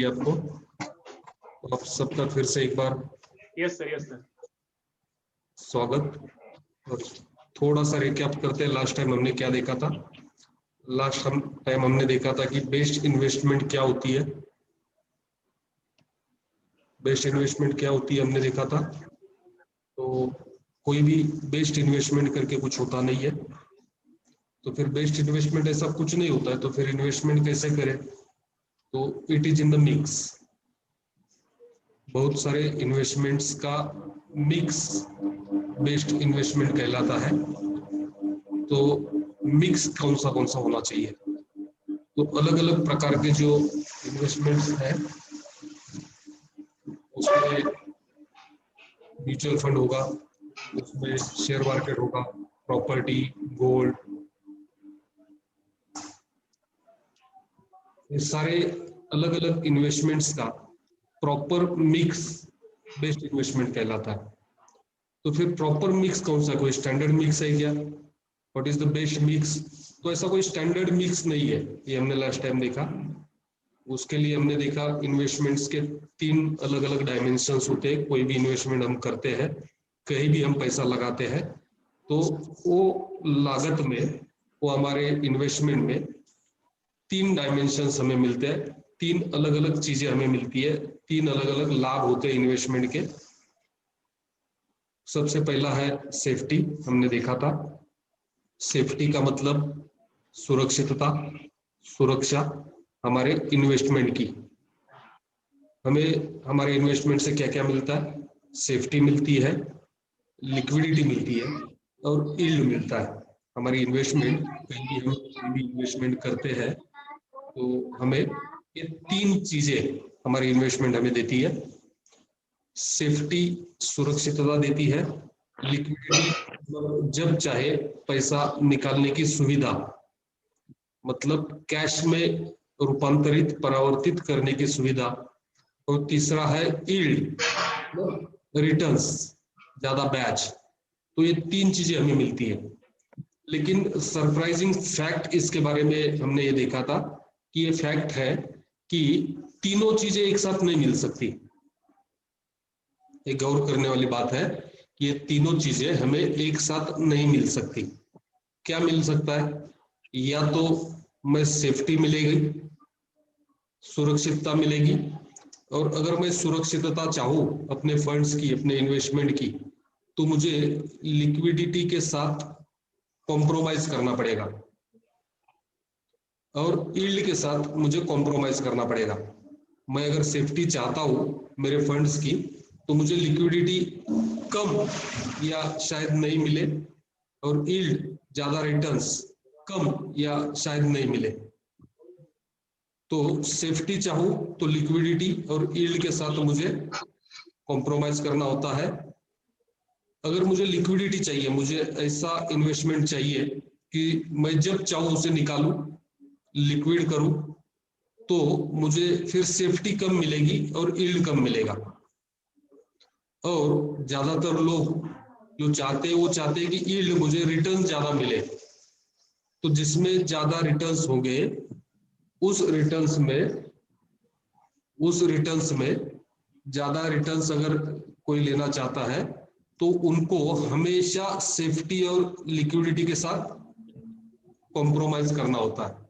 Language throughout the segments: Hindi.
आपको आप सबका फिर से एक बार यस सर स्वागत। और थोड़ा सा रिकैप करते हैं, लास्ट टाइम हमने क्या देखा था। लास्ट टाइम हमने देखा था कि बेस्ट इन्वेस्टमेंट क्या होती है। बेस्ट इन्वेस्टमेंट क्या होती है हमने देखा था। तो कोई भी बेस्ट इन्वेस्टमेंट करके कुछ होता नहीं है। तो फिर बेस्ट इन्वेस्टमेंट ऐसा कुछ नहीं होता है, तो फिर इन्वेस्टमेंट कैसे करें। तो it is in the mix. बहुत सारे इन्वेस्टमेंट्स का मिक्स बेस्ट इन्वेस्टमेंट कहलाता है। तो मिक्स कौन सा होना चाहिए। तो अलग अलग प्रकार के जो इन्वेस्टमेंट्स हैं उसमें म्यूचुअल फंड होगा, उसमें शेयर मार्केट होगा, प्रॉपर्टी, गोल्ड, ये सारे अलग अलग इन्वेस्टमेंट्स का प्रॉपर मिक्स बेस्ट इन्वेस्टमेंट कहलाता है। तो फिर प्रॉपर मिक्स कौन सा, कोई स्टैंडर्ड मिक्स है क्या, what is the best mix. तो ऐसा कोई स्टैंडर्ड मिक्स नहीं है, ये हमने लास्ट टाइम देखा। उसके लिए हमने देखा इन्वेस्टमेंट्स के 3 अलग अलग डायमेंशंस होते हैं। कोई भी इन्वेस्टमेंट हम करते हैं, कहीं भी हम पैसा लगाते हैं, तो वो लागत में, वो हमारे इन्वेस्टमेंट में 3 डायमेंशंस हमें मिलते हैं। 3 अलग अलग चीजें हमें मिलती है, 3 अलग अलग लाभ होते हैं इन्वेस्टमेंट के। सबसे पहला है सेफ्टी, हमने देखा था। सेफ्टी का मतलब सुरक्षितता, सुरक्षा हमारे इन्वेस्टमेंट की। हमें हमारे इन्वेस्टमेंट से क्या क्या मिलता है, सेफ्टी मिलती है, लिक्विडिटी मिलती है और यील्ड मिलता है। हमारी इन्वेस्टमेंट, कहीं भी हम कोई भी इन्वेस्टमेंट करते हैं तो हमें ये 3 चीजें हमारी इन्वेस्टमेंट हमें देती है। सेफ्टी सुरक्षितता देती है, लिक्विडिटी जब चाहे पैसा निकालने की सुविधा, मतलब कैश में रूपांतरित परावर्तित करने की सुविधा। और तीसरा है यील्ड, रिटर्न्स, ज्यादा ब्याज। तो ये 3 चीजें हमें मिलती है। लेकिन सरप्राइजिंग फैक्ट इसके बारे में हमने ये देखा था कि ये फैक्ट है कि तीनों चीजें एक साथ नहीं मिल सकती। एक गौर करने वाली बात है कि ये तीनों चीजें हमें एक साथ नहीं मिल सकती। क्या मिल सकता है, या तो मैं सेफ्टी मिलेगी, सुरक्षितता मिलेगी, और अगर मैं सुरक्षितता चाहूँ अपने फंड्स की, अपने इन्वेस्टमेंट की, तो मुझे लिक्विडिटी के साथ कॉम्प्रोमाइज करना पड़ेगा और यील्ड के साथ मुझे कॉम्प्रोमाइज करना पड़ेगा। मैं अगर सेफ्टी चाहता हूँ मेरे फंड्स की, तो मुझे लिक्विडिटी कम या शायद नहीं मिले, और यील्ड ज्यादा, रिटर्न्स कम या शायद नहीं मिले। तो सेफ्टी चाहूँ तो लिक्विडिटी और यील्ड के साथ मुझे कॉम्प्रोमाइज करना होता है। अगर मुझे लिक्विडिटी चाहिए, मुझे ऐसा इन्वेस्टमेंट चाहिए कि मैं जब चाहूँ उसे निकालूं, लिक्विड करूं, तो मुझे फिर सेफ्टी कम मिलेगी और यील्ड कम मिलेगा। और ज्यादातर लोग जो चाहते हैं, वो चाहते हैं कि यील्ड, मुझे रिटर्न ज्यादा मिले। तो जिसमें ज्यादा रिटर्न्स होंगे, उस रिटर्न्स में ज्यादा रिटर्न्स अगर कोई लेना चाहता है, तो उनको हमेशा सेफ्टी और लिक्विडिटी के साथ कॉम्प्रोमाइज करना होता है।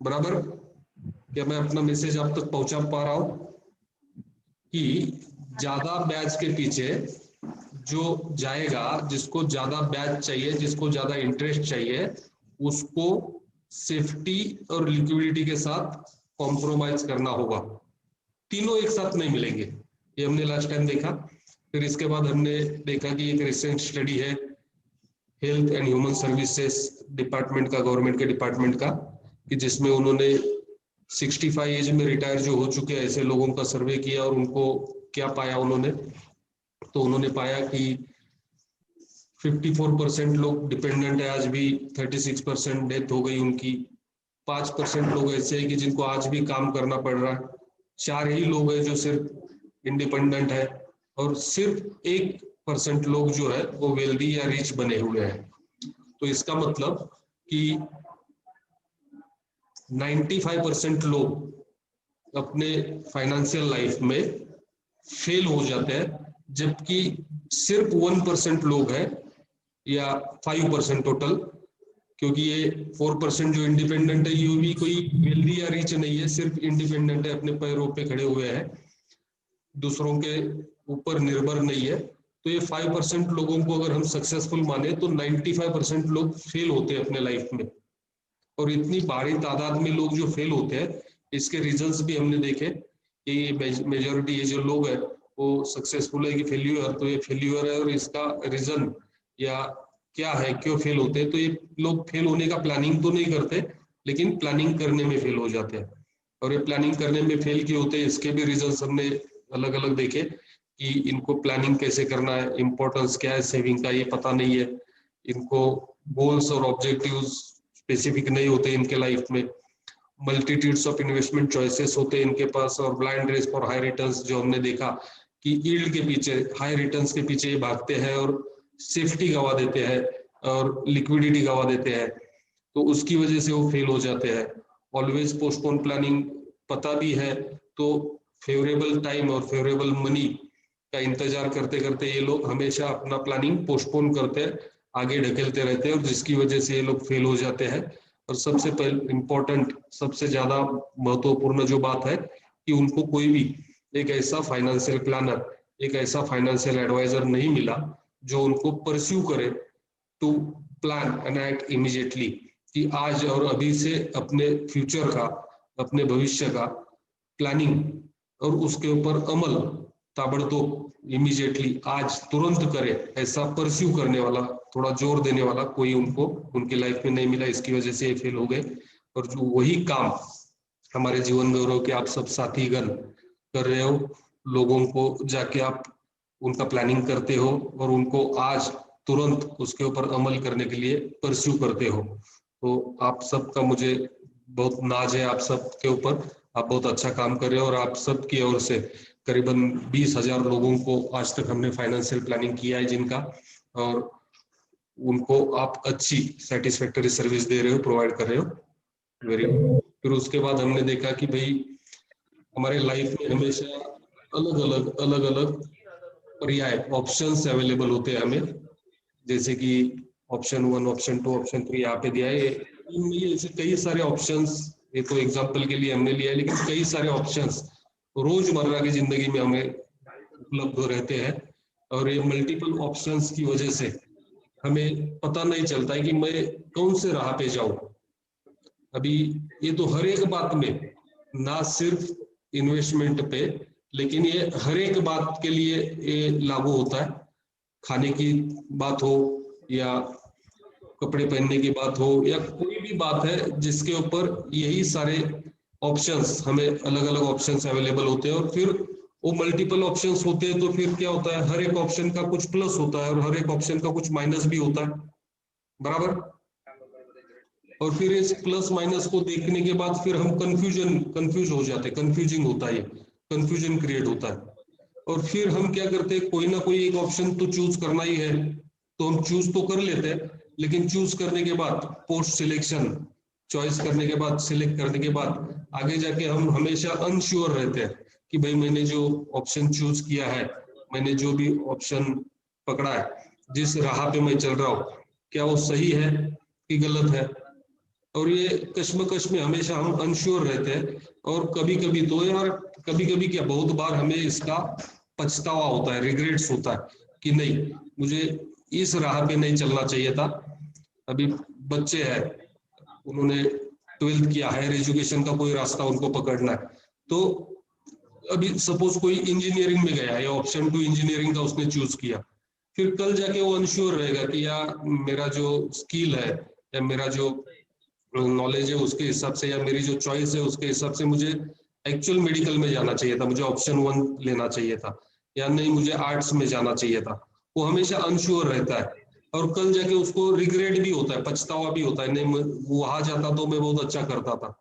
बराबर, क्या मैं अपना मैसेज आप तक पहुंचा पा रहा हूं कि ज्यादा ब्याज के पीछे जो जाएगा, जिसको ज्यादा ब्याज चाहिए, जिसको ज्यादा इंटरेस्ट चाहिए, उसको सेफ्टी और लिक्विडिटी के साथ कॉम्प्रोमाइज करना होगा। तीनों एक साथ नहीं मिलेंगे, ये हमने लास्ट टाइम देखा। फिर इसके बाद हमने देखा कि एक रिसेंट स्टडी है health and human services department का, गवर्नमेंट के डिपार्टमेंट का, कि जिसमें उन्होंने 65 एज में रिटायर जो हो चुके ऐसे लोगों का सर्वे किया। और उनको क्या पाया उन्होंने, तो उन्होंने पाया कि 54% लोग डिपेंडेंट है आज भी, 36% डेथ हो गई उनकी, 5% लोग ऐसे हैं कि जिनको आज भी काम करना पड़ रहा है, 4 ही लोग हैं जो सिर्फ इंडिपेंडेंट है, और सिर्फ 1% लोग जो है वो वेल्दी या रिच बने हुए हैं। तो इसका मतलब कि 95% लोग अपने फाइनेंशियल लाइफ में फेल हो जाते हैं, जबकि सिर्फ 1% लोग हैं या 5% टोटल, क्योंकि ये 4% जो इंडिपेंडेंट है ये भी कोई वेल्दी या रिच नहीं है, सिर्फ इंडिपेंडेंट है, अपने पैरों पे खड़े हुए हैं, दूसरों के ऊपर निर्भर नहीं है। तो ये 5% लोगों को अगर हम सक्सेसफुल माने तो 95% लोग फेल होते हैं अपने लाइफ में। और इतनी भारी तादाद में लोग जो फेल होते हैं, इसके रीजंस भी हमने देखे कि मेजोरिटी ये जो लोग है वो सक्सेसफुल है कि फेल्यूर, तो ये फेल्यूर है और इसका रीजन या क्या है, क्यों फेल होते हैं। तो ये लोग फेल होने का प्लानिंग तो नहीं करते, लेकिन प्लानिंग करने में फेल हो जाते हैं। और ये प्लानिंग करने में फेल क्यों होते हैं, इसके भी रीजंस हमने अलग अलग देखे कि इनको प्लानिंग कैसे करना है, इम्पोर्टेंस क्या है सेविंग का ये पता नहीं है, इनको गोल्स और ऑब्जेक्टिव्स स्पेसिफिक नहीं होते इनके लाइफ में, मल्टीट्यूड्स ऑफ इन्वेस्टमेंट चॉइसेस होते हैं इनके पास, और blind race for high returns जो हमने देखा कि यील्ड के पीछे, हाई रिटर्न्स के पीछे ये भागते हैं और सेफ्टी गवा देते हैं और लिक्विडिटी गवा देते हैं, तो उसकी वजह से वो फेल हो जाते हैं। ऑलवेज पोस्टपोन प्लानिंग, पता भी है तो फेवरेबल टाइम और फेवरेबल मनी का इंतजार करते करते ये लोग हमेशा अपना प्लानिंग पोस्टपोन करते हैं, आगे ढकेलते रहते हैं, और जिसकी वजह से ये लोग फेल हो जाते हैं। और सबसे पहले इम्पोर्टेंट, सबसे ज्यादा महत्वपूर्ण जो बात है कि उनको कोई भी एक ऐसा फाइनेंशियल प्लानर, एक ऐसा फाइनेंशियल एडवाइजर नहीं मिला जो उनको परस्यू करे to plan and act immediately, कि आज और अभी से अपने फ्यूचर का, अपने भविष्य का प्लानिंग और उसके ऊपर अमल ताबड़तोड़ इमीडिएटली आज तुरंत करे, ऐसा परस्यू करने वाला, थोड़ा जोर देने वाला कोई उनको उनकी लाइफ में नहीं मिला, इसकी वजह से ये फेल हो गए। और जो वही काम हमारे जीवन में हो रहा हो कि आप सब साथीगण कर रहे हो, लोगों को जाके आप उनका प्लानिंग करते हो और उनको आज तुरंत उसके ऊपर अमल करने के लिए परस्यू करते हो, तो आप सबका मुझे बहुत नाज है आप सब के ऊपर, आप बहुत अच्छा काम कर रहे हो। और आप सब की ओर से करीबन 20,000 लोगों को आज तक हमने फाइनेंशियल प्लानिंग किया है जिनका, और उनको आप अच्छी सेटिस्फैक्टरी सर्विस दे रहे हो, प्रोवाइड कर रहे हो, वेरी गुड। फिर उसके बाद हमने देखा कि भाई हमारे लाइफ में हमेशा अलग अलग पर्याय, ऑप्शंस अवेलेबल होते हैं हमें, जैसे कि ऑप्शन 1, ऑप्शन 2, ऑप्शन 3 यहाँ पे दिया है, इनमें ऐसे कई सारे ऑप्शंस, ये तो एग्जांपल के लिए हमने लिया है, लेकिन कई सारे ऑप्शंस रोजमर्रा की जिंदगी में हमें उपलब्ध रहते हैं। और ये मल्टीपल ऑप्शंस की वजह से हमें पता नहीं चलता है कि मैं कौन से राह पे जाऊं। अभी ये तो हर एक बात में, ना सिर्फ इन्वेस्टमेंट पे, लेकिन ये हर एक बात के लिए ये लागू होता है। खाने की बात हो या कपड़े पहनने की बात हो या कोई भी बात है जिसके ऊपर यही सारे ऑप्शंस, हमें अलग अलग ऑप्शंस अवेलेबल होते हैं। और फिर वो मल्टीपल ऑप्शंस होते हैं तो फिर क्या होता है, हर एक ऑप्शन का कुछ प्लस होता है और हर एक ऑप्शन का कुछ माइनस भी होता है, बराबर। और फिर इस प्लस माइनस को देखने के बाद फिर हम कंफ्यूज हो जाते हैं, कंफ्यूजिंग होता है, कंफ्यूजन क्रिएट होता है। और फिर हम क्या करते हैं, कोई ना कोई एक ऑप्शन तो चूज करना ही है, तो हम चूज तो कर लेते हैं, लेकिन चूज करने के बाद पोस्ट सिलेक्शन, चॉइस करने के बाद, सिलेक्ट करने के बाद आगे जाके हम हमेशा अनश्योर रहते हैं कि भाई मैंने जो ऑप्शन चूज किया है, मैंने जो भी ऑप्शन पकड़ा है, जिस राह पे मैं चल रहा हूँ, क्या वो सही है कि गलत है। और ये कश्मकश में हमेशा हम अनश्योर रहते हैं। और कभी कभी तो यार, कभी कभी क्या, बहुत बार हमें इसका पछतावा होता है, रिग्रेट्स होता है कि नहीं, मुझे इस राह पे नहीं चलना चाहिए था। अभी बच्चे हैं, उन्होंने 12th किया, हायर एजुकेशन का कोई रास्ता उनको पकड़ना है, तो अभी सपोज कोई इंजीनियरिंग में गया या ऑप्शन 2 इंजीनियरिंग का उसने चूज किया, फिर कल जाके वो अनश्योर रहेगा कि यार मेरा जो स्किल है या मेरा जो नॉलेज है उसके हिसाब से, या मेरी जो चॉइस है उसके हिसाब से मुझे एक्चुअल मेडिकल में जाना चाहिए था, मुझे ऑप्शन 1 लेना चाहिए था, या नहीं मुझे आर्ट्स में जाना चाहिए था। वो हमेशा अनश्योर रहता है और कल जाके उसको रिग्रेट भी होता है, पछतावा भी होता है, नहीं वो वहां जाता तो मैं बहुत अच्छा करता था।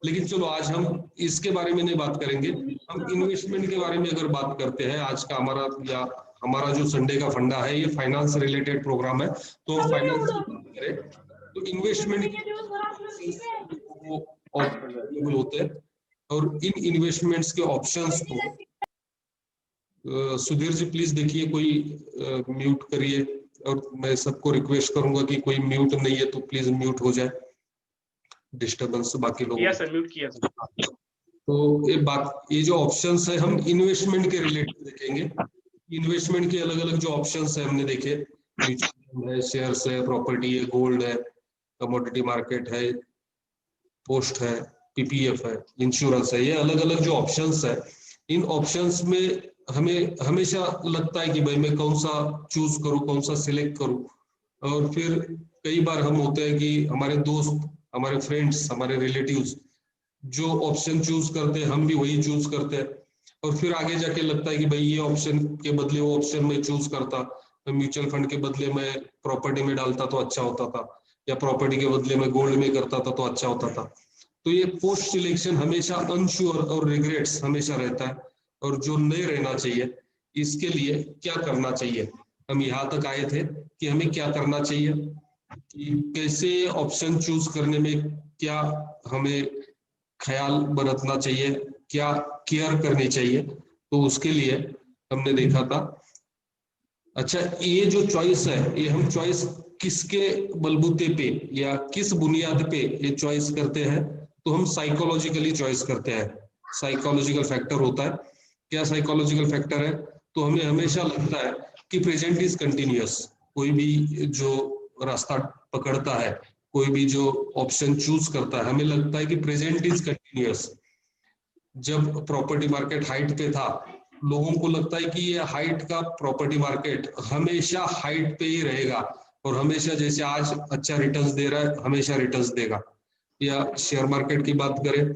लेकिन चलो आज हम इसके बारे में नहीं बात करेंगे, हम इन्वेस्टमेंट के बारे में अगर बात करते हैं, आज का हमारा या हमारा जो संडे का फंडा है ये फाइनेंस रिलेटेड प्रोग्राम है, तो हम फाइनेंस की बात करें तो इन्वेस्टमेंट वो अवेलेबल होते हैं। और इन इन्वेस्टमेंट्स के ऑप्शंस को सुधीर जी प्लीज देखिए, कोई म्यूट करिए, और मैं सबको रिक्वेस्ट करूंगा कि कोई म्यूट नहीं है तो प्लीज म्यूट हो जाए, डिस्टरबेंस बाकी लोगों किया सर, म्यूट किया सर। तो ये जो ऑप्शंस है हम इन्वेस्टमेंट के रिलेटेड देखेंगे। इन्वेस्टमेंट के अलग अलग जो ऑप्शंस है हमने देखे, म्यूचुअल फंड है, शेयर्स है, प्रॉपर्टी है, गोल्ड है, कमोडिटी मार्केट है, पोस्ट है, पीपीएफ है, इंश्योरेंस है, ये अलग अलग जो ऑप्शंस है, इन ऑप्शंस में हमें हमेशा लगता है कि भाई मैं कौन सा चूज करूं, कौन सा सिलेक्ट करूं। और फिर कई बार हम होते हैं कि हमारे दोस्त, हमारे फ्रेंड्स, हमारे रिलेटिव्स जो ऑप्शन चूज करते हैं हम भी वही चूज करते हैं, और फिर आगे जाके लगता है कि भाई ये ऑप्शन के बदले वो ऑप्शन मैं चूज करता, मैं म्यूचुअल फंड के बदले मैं प्रॉपर्टी में डालता तो अच्छा होता था, या प्रॉपर्टी के बदले मैं गोल्ड में करता था तो अच्छा होता था। तो ये पोस्ट सिलेक्शन हमेशा अनश्योर और रिग्रेट्स हमेशा रहता है, और जो नहीं रहना चाहिए। इसके लिए क्या करना चाहिए, हम यहाँ तक आए थे कि हमें क्या करना चाहिए, कि कैसे ऑप्शन चूज करने में क्या हमें ख्याल बरतना चाहिए, क्या केयर करनी चाहिए। तो उसके लिए हमने देखा था, अच्छा ये जो चॉइस है ये हम चॉइस किसके बलबूते पे या किस बुनियाद पे ये चॉइस करते हैं, तो हम साइकोलॉजिकली चॉइस करते हैं। साइकोलॉजिकल फैक्टर होता है। क्या साइकोलॉजिकल फैक्टर है, तो हमें हमेशा लगता है कि प्रेजेंट इज कंटिन्यूअस। कोई भी जो रास्ता पकड़ता है, कोई भी जो ऑप्शन चूज करता है, हमें लगता है कि प्रेजेंट इज कंटिन्यूअस। जब प्रॉपर्टी मार्केट हाइट पे था, लोगों को लगता है कि ये हाइट का प्रॉपर्टी मार्केट हमेशा हाइट पे ही रहेगा, और हमेशा जैसे आज अच्छा रिटर्न्स दे रहा है हमेशा रिटर्न्स देगा। या शेयर मार्केट की बात करें,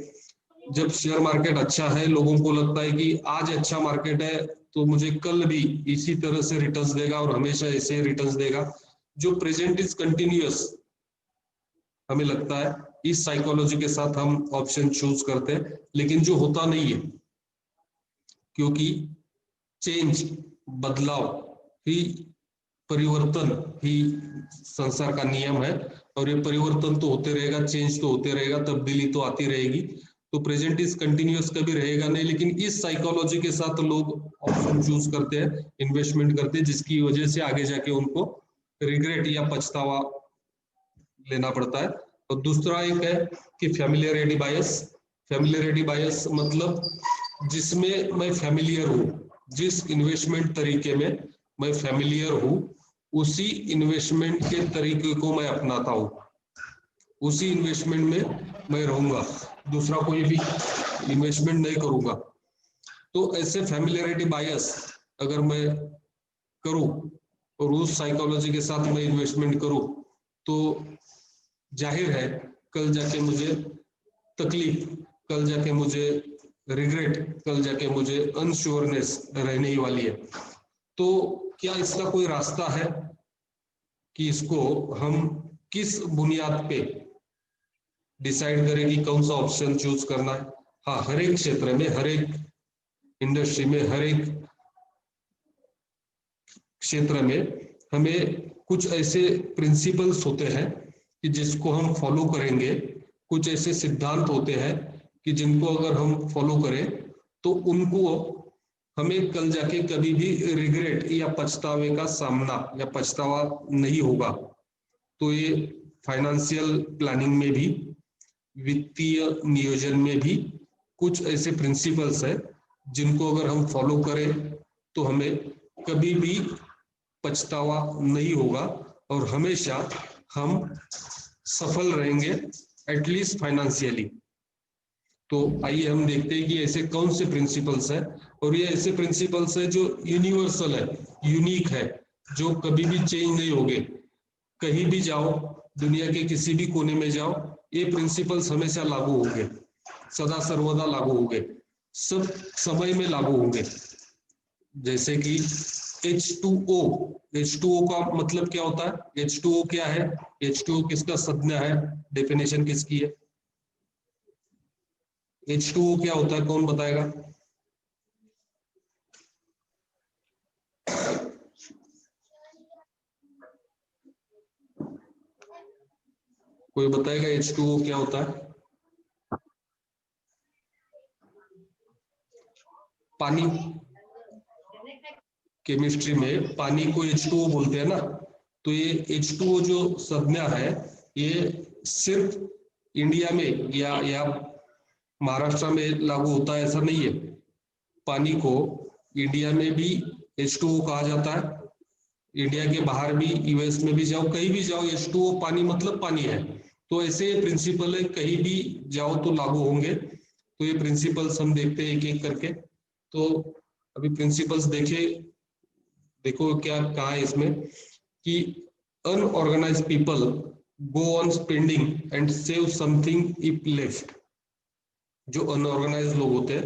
जब शेयर मार्केट अच्छा है लोगों को लगता है कि आज अच्छा मार्केट है तो मुझे कल भी इसी तरह से रिटर्न्स देगा और हमेशा ऐसे रिटर्न्स देगा। जो प्रेजेंट इज कंटिन्यूअस हमें लगता है, इस साइकोलॉजी के साथ हम ऑप्शन चूज करते हैं, लेकिन जो होता नहीं है, क्योंकि चेंज, बदलाव ही, परिवर्तन ही संसार का नियम है, और ये परिवर्तन तो होते रहेगा, चेंज तो होते रहेगा, तब्दीली तो आती रहेगी। तो प्रेजेंट इज कंटिन्यूअस कभी रहेगा नहीं, लेकिन इस साइकोलॉजी के साथ लोग ऑप्शन चूज करते हैं, इन्वेस्टमेंट करते हैं, जिसकी वजह से आगे जाके उनको रिग्रेट या पछतावा लेना पड़ता है। और दूसरा एक है कि फैमिलियरिटी बायस। फैमिलियरिटी बायस मतलब जिसमें मैं फैमिलियर हूँ, जिस इन्वेस्टमेंट तरीके में मैं फैमिलियर हूँ, उसी इन्वेस्टमेंट के तरीके को मैं अपनाता हूँ, उसी इन्वेस्टमेंट में मैं रहूंगा, दूसरा कोई भी इन्वेस्टमेंट नहीं करूंगा। तो ऐसे फैमिलियरिटी बायस अगर मैं करूं और उस साइकोलॉजी के साथ मैं इन्वेस्टमेंट करूं, तो जाहिर है कल जाके मुझे तकलीफ, कल जाके मुझे रिग्रेट, कल जाके मुझे अनश्योरनेस रहने ही वाली है। तो क्या इसका कोई रास्ता है कि इसको हम किस बुनियाद पे डिसाइड करें कि कौन सा ऑप्शन चूज करना है? हाँ, हर एक क्षेत्र में, हर एक इंडस्ट्री में, हर एक क्षेत्र में हमें कुछ ऐसे प्रिंसिपल्स होते हैं कि जिसको हम फॉलो करेंगे, कुछ ऐसे सिद्धांत होते हैं कि जिनको अगर हम फॉलो करें तो उनको हमें कल जाके कभी भी रिग्रेट या पछतावे का सामना या पछतावा नहीं होगा। तो ये फाइनेंशियल प्लानिंग में भी, वित्तीय नियोजन में भी कुछ ऐसे प्रिंसिपल्स है जिनको अगर हम फॉलो करें तो हमें कभी भी पछतावा नहीं होगा, और हमेशा हम सफल रहेंगे, एटलीस्ट फाइनेंशियली। तो आइए हम देखते हैं कि ऐसे कौन से प्रिंसिपल्स हैं, और ये ऐसे प्रिंसिपल्स है जो यूनिवर्सल है, यूनिक है, जो कभी भी चेंज नहीं होंगे। कहीं भी जाओ, दुनिया के किसी भी कोने में जाओ, ये प्रिंसिपल्स हमेशा लागू होंगे, सदा सर्वदा लागू होंगे, सब समय में लागू होंगे। जैसे कि H2O, H2O का मतलब क्या होता है? H2O क्या है? H2O किसका संज्ञा है? डेफिनेशन किसकी है? H2O क्या होता है, कौन बताएगा? कोई बताएगा H2O क्या होता है? पानी, केमिस्ट्री में पानी को H2O बोलते हैं ना, तो ये H2O जो संज्ञा है ये सिर्फ इंडिया में या महाराष्ट्र में लागू होता है ऐसा नहीं है। पानी को इंडिया में भी H2O कहा जाता है, इंडिया के बाहर भी, यूएस में भी जाओ, कहीं भी जाओ, H2O पानी मतलब पानी है। तो ऐसे प्रिंसिपल है, कहीं भी जाओ तो लागू होंगे। तो ये प्रिंसिपल्स हम देखते हैं एक एक करके। तो अभी प्रिंसिपल्स देखो क्या कहा है इसमें कि unorganised people go on spending and save something if left. जो अनऑर्गेनाइज्ड लोग होते हैं,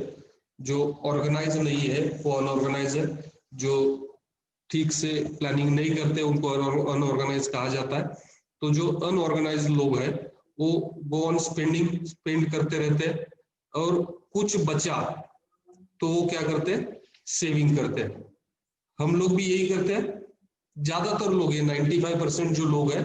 जो ऑर्गेनाइज नहीं है वो अनऑर्गेनाइज है, जो ठीक से प्लानिंग नहीं करते उनको अनऑर्गेनाइज कहा जाता है। तो जो अनऑर्गेनाइज लोग हैं वो गो ऑन स्पेंड करते रहते हैं, और कुछ बचा तो वो क्या करते हैं, सेविंग करते हैं। हम लोग भी यही करते हैं, ज्यादातर लोग, ये 95% जो लोग हैं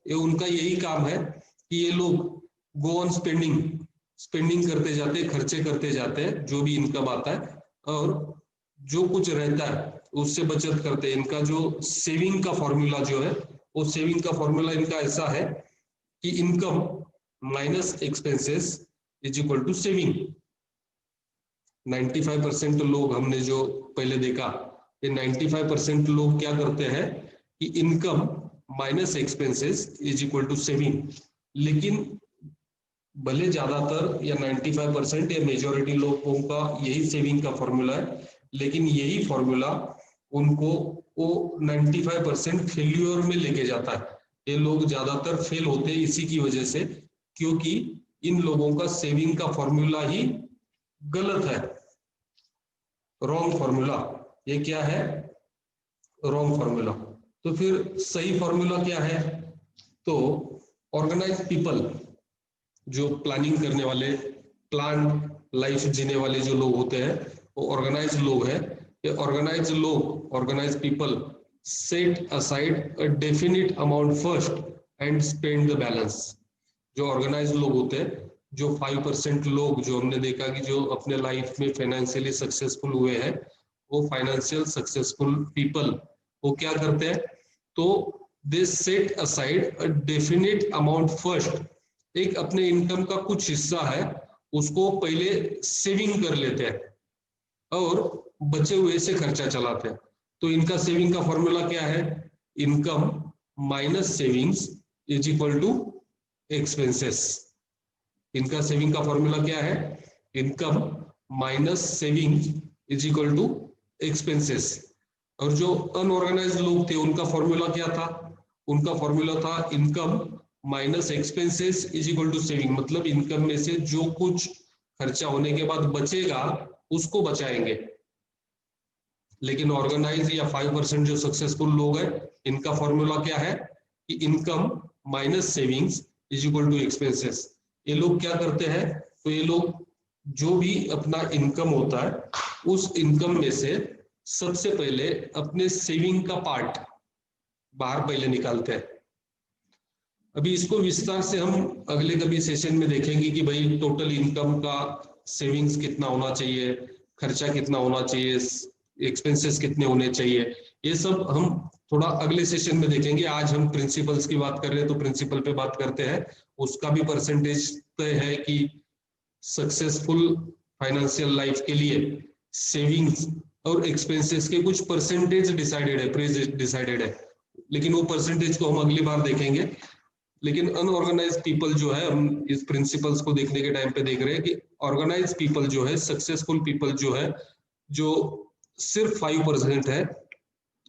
ये उनका यही काम है कि ये लोग गो ऑन स्पेंडिंग करते जाते हैं, खर्चे करते जाते हैं जो भी इनकम आता है, और जो कुछ रहता है उससे बचत करते हैं। इनका जो सेविंग का फॉर्मूला जो है, वो सेविंग का फॉर्मूला इनका ऐसा है कि income minus expenses is equal to saving. 95% लोग हमने जो पहले देखा, ये 95% लोग क्या करते हैं कि income minus expenses is equal to saving. लेकिन भले ज्यादातर या 95% या मेजोरिटी लोगों का यही सेविंग का फॉर्मूला है, लेकिन यही फॉर्मूला उनको वो 95% फेल्यूर में लेके जाता है। ये लोग ज्यादातर फेल होते हैं इसी की वजह से, क्योंकि इन लोगों का सेविंग का फॉर्मूला ही गलत है, रॉन्ग फॉर्मूला। ये क्या है, रॉन्ग फॉर्मूला। तो फिर सही फॉर्मूला क्या है, तो ऑर्गेनाइज पीपल, जो प्लानिंग करने वाले, प्लान लाइफ जीने वाले जो लोग होते हैं वो ऑर्गेनाइज लोग हैं। ये ऑर्गेनाइज लोग, organise people set aside a definite amount first and spend the balance. जो ऑर्गेनाइज लोग होते हैं, जो 5% लोग जो हमने देखा कि जो अपने लाइफ में फाइनेंशियली सक्सेसफुल हुए हैं, वो फाइनेंशियल सक्सेसफुल पीपल वो क्या करते हैं, तो दे set aside a definite amount first. एक अपने इनकम का कुछ हिस्सा है उसको पहले सेविंग कर लेते हैं और बचे हुए से खर्चा चलाते हैं। तो इनका सेविंग का फॉर्मूला क्या है, income minus savings is equal to expenses. इनका सेविंग का फॉर्मूला क्या है, income minus saving is equal to expenses. और जो अनऑर्गेनाइज्ड लोग थे उनका फॉर्मूला क्या था, उनका फॉर्मूला था income minus expenses is equal to saving. मतलब इनकम में से जो कुछ खर्चा होने के बाद बचेगा उसको बचाएंगे। लेकिन ऑर्गेनाइज या 5% जो सक्सेसफुल लोग हैं, इनका फॉर्मूला क्या है कि income minus savings is equal to expenses. ये लोग क्या करते हैं, तो ये लोग जो भी अपना इनकम होता है उस इनकम में से सबसे पहले अपने सेविंग का पार्ट बाहर पहले निकालते हैं। अभी इसको विस्तार से हम अगले कभी सेशन में देखेंगे कि भाई टोटल इनकम का सेविंग्स कितना होना चाहिए, खर्चा कितना होना चाहिए, एक्सपेंसेस कितने होने चाहिए, ये सब हम थोड़ा अगले सेशन में देखेंगे। आज हम प्रिंसिपल्स की बात कर रहे हैं तो प्रिंसिपल पे बात करते हैं। उसका भी परसेंटेज तय है कि सक्सेसफुल फाइनेंशियल लाइफ के लिए सेविंग्स और एक्सपेंसेस के कुछ परसेंटेज डिसाइडेड है, प्रेज डिसाइडेड है, लेकिन वो परसेंटेज को हम अगली बार देखेंगे। लेकिन अनऑर्गेनाइज पीपल जो है, हम इस प्रिंसिपल्स को देखने के टाइम पे देख रहे हैं कि ऑर्गेनाइज पीपल जो है, सक्सेसफुल पीपल जो है, जो सिर्फ 5% है,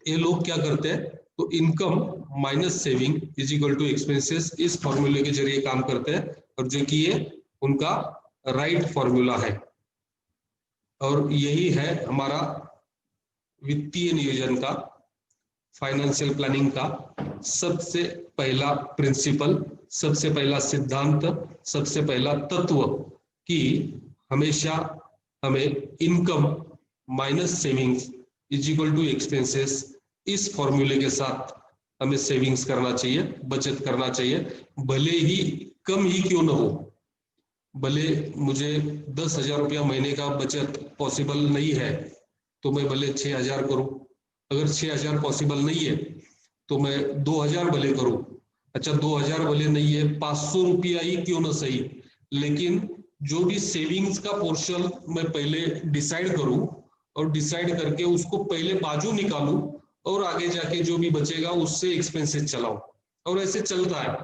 ये लोग क्या करते हैं, तो income minus saving is equal to expenses इस फॉर्मूले के जरिए काम करते हैं, और जो कि ये उनका राइट फॉर्मूला है। और यही है हमारा वित्तीय नियोजन का, फाइनेंशियल प्लानिंग का सबसे पहला प्रिंसिपल, सबसे पहला सिद्धांत, सबसे पहला तत्व कि हमेशा हमें income minus savings is equal to expenses इस फॉर्मूले के साथ हमें सेविंग्स करना चाहिए, बचत करना चाहिए, भले ही कम ही क्यों ना हो। भले मुझे 10,000 रुपया महीने का बचत पॉसिबल नहीं है तो मैं भले 6,000 करूं, अगर 6,000 पॉसिबल नहीं है तो मैं 2,000 भले करूं। अच्छा 2,000 भले नहीं है, 500 रुपया ही क्यों ना सही, लेकिन जो भी सेविंग्स का पोर्शन मैं पहले डिसाइड करूं और डिसाइड करके उसको पहले बाजू निकालूं और आगे जाके जो भी बचेगा उससे एक्सपेंसेस चलाऊं। और ऐसे चलता है,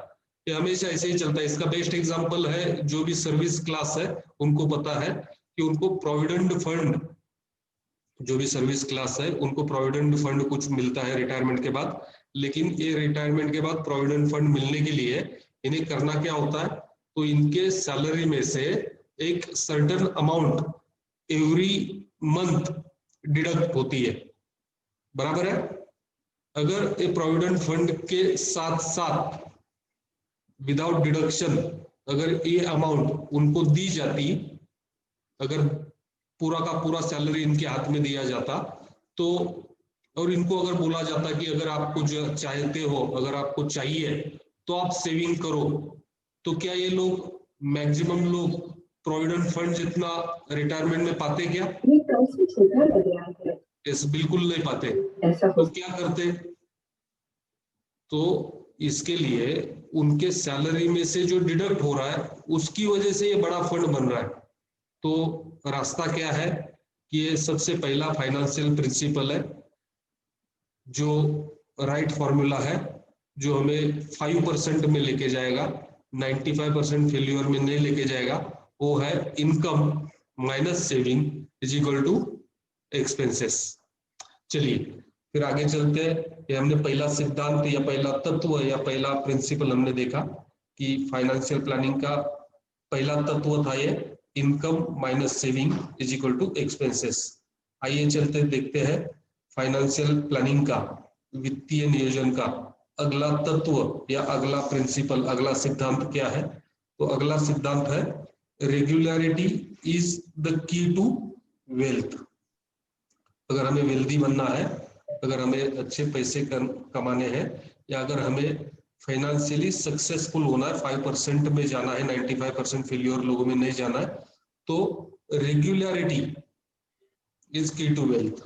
ये हमेशा ऐसे ही चलता है। इसका बेस्ट एग्जांपल है जो भी सर्विस क्लास है उनको पता है कि उनको प्रोविडेंट फंड, जो भी सर्विस क्लास है उनको प्रोविडेंट फंड कुछ मिलता है रिटायरमेंट के बाद, लेकिन ये रिटायरमेंट के बाद प्रोविडेंट फंड मिलने के लिए इन्हें करना क्या होता है, तो इनके सैलरी में से एक certain amount every month deduct होती है, बराबर है। अगर ये प्रोविडेंट फंड के साथ साथ विदाउट डिडक्शन अगर ये अमाउंट उनको दी जाती, अगर पूरा का पूरा सैलरी इनके हाथ में दिया जाता तो, और इनको अगर बोला जाता कि अगर आप कुछ चाहते हो, अगर आपको चाहिए तो आप सेविंग करो, तो क्या ये लोग मैक्सिमम लोग प्रोविडेंट फंड जितना रिटायरमेंट में पाते क्या? छोटा लग रहा है। इस बिल्कुल नहीं पाते। तो क्या करते, तो इसके लिए उनके सैलरी में से जो डिडक्ट हो रहा है उसकी वजह से ये बड़ा फंड बन रहा है। तो रास्ता क्या है कि ये सबसे पहला फाइनेंशियल प्रिंसिपल है, जो राइट फॉर्मूला है, जो हमें 5% में लेके जाएगा, 95% फेल्यूर में नहीं लेके जाएगा, वो है income minus saving is equal to expenses. चलिए फिर आगे चलते हैं। ये हमने पहला सिद्धांत या पहला तत्व या पहला प्रिंसिपल हमने देखा कि फाइनेंशियल प्लानिंग का पहला तत्व था ये income minus saving is equal to expenses. आइए चलते देखते हैं फाइनेंशियल प्लानिंग का, वित्तीय नियोजन का अगला तत्व या अगला प्रिंसिपल, अगला सिद्धांत क्या है। तो अगला सिद्धांत है regularity is the key to wealth. अगर हमें वेल्दी बनना है, अगर हमें अच्छे पैसे कमाने हैं, या अगर हमें फाइनेंशियली सक्सेसफुल होना है, 5% में जाना है, 95% फेल्योर लोगों में नहीं जाना है, तो रेगुलरिटी इज की टू वेल्थ।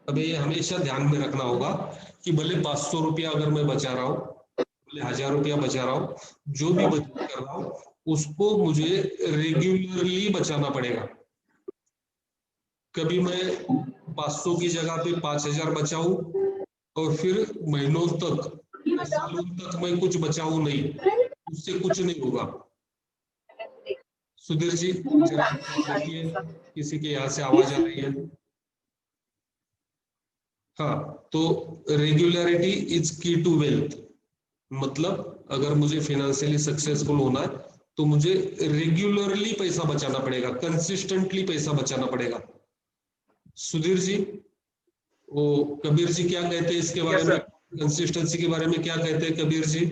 अब ये हमेशा ध्यान में रखना होगा कि भले 500 रुपया अगर मैं बचा रहा हूँ, भले 1,000 रुपया बचा रहा हूँ, जो भी बचत कर रहा हूँ उसको मुझे रेगुलरली बचाना पड़ेगा। कभी मैं 500 की जगह पे 5,000 बचाऊं और फिर महीनों तक, सालों तक मैं कुछ बचाऊं नहीं, उससे कुछ नहीं होगा। सुधीर जी जरा देखिए, किसी के यहाँ से आवाज आ रही है। हाँ, तो रेगुलरिटी इज की टू वेल्थ, मतलब अगर मुझे फाइनेंशियली सक्सेसफुल होना है तो मुझे रेगुलरली पैसा बचाना पड़ेगा, कंसिस्टेंटली पैसा बचाना पड़ेगा। सुधीर जी, वो कबीर जी क्या कहते हैं इसके बारे में, कंसिस्टेंसी के बारे में क्या कहते हैं कबीर जी?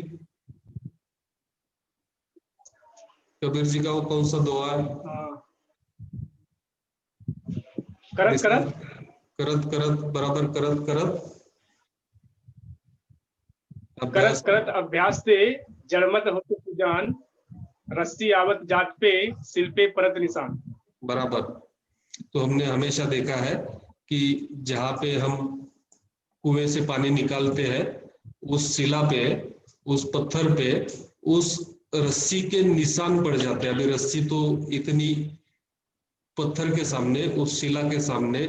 कबीर जी का वो कौन सा दुआ है? करत करत करत करत बराबर करत करत करत करत अभ्यास से जड़मत होते सुजान, रस्सी आवत जात पे सिल पे परत निशान। बराबर। तो हमने हमेशा देखा है कि जहाँ पे हम कुएं से पानी निकालते हैं, उस शिला पे, उस पत्थर पे, उस रस्सी के निशान पड़ जाते हैं। अभी रस्सी तो इतनी पत्थर के सामने, उस शिला के सामने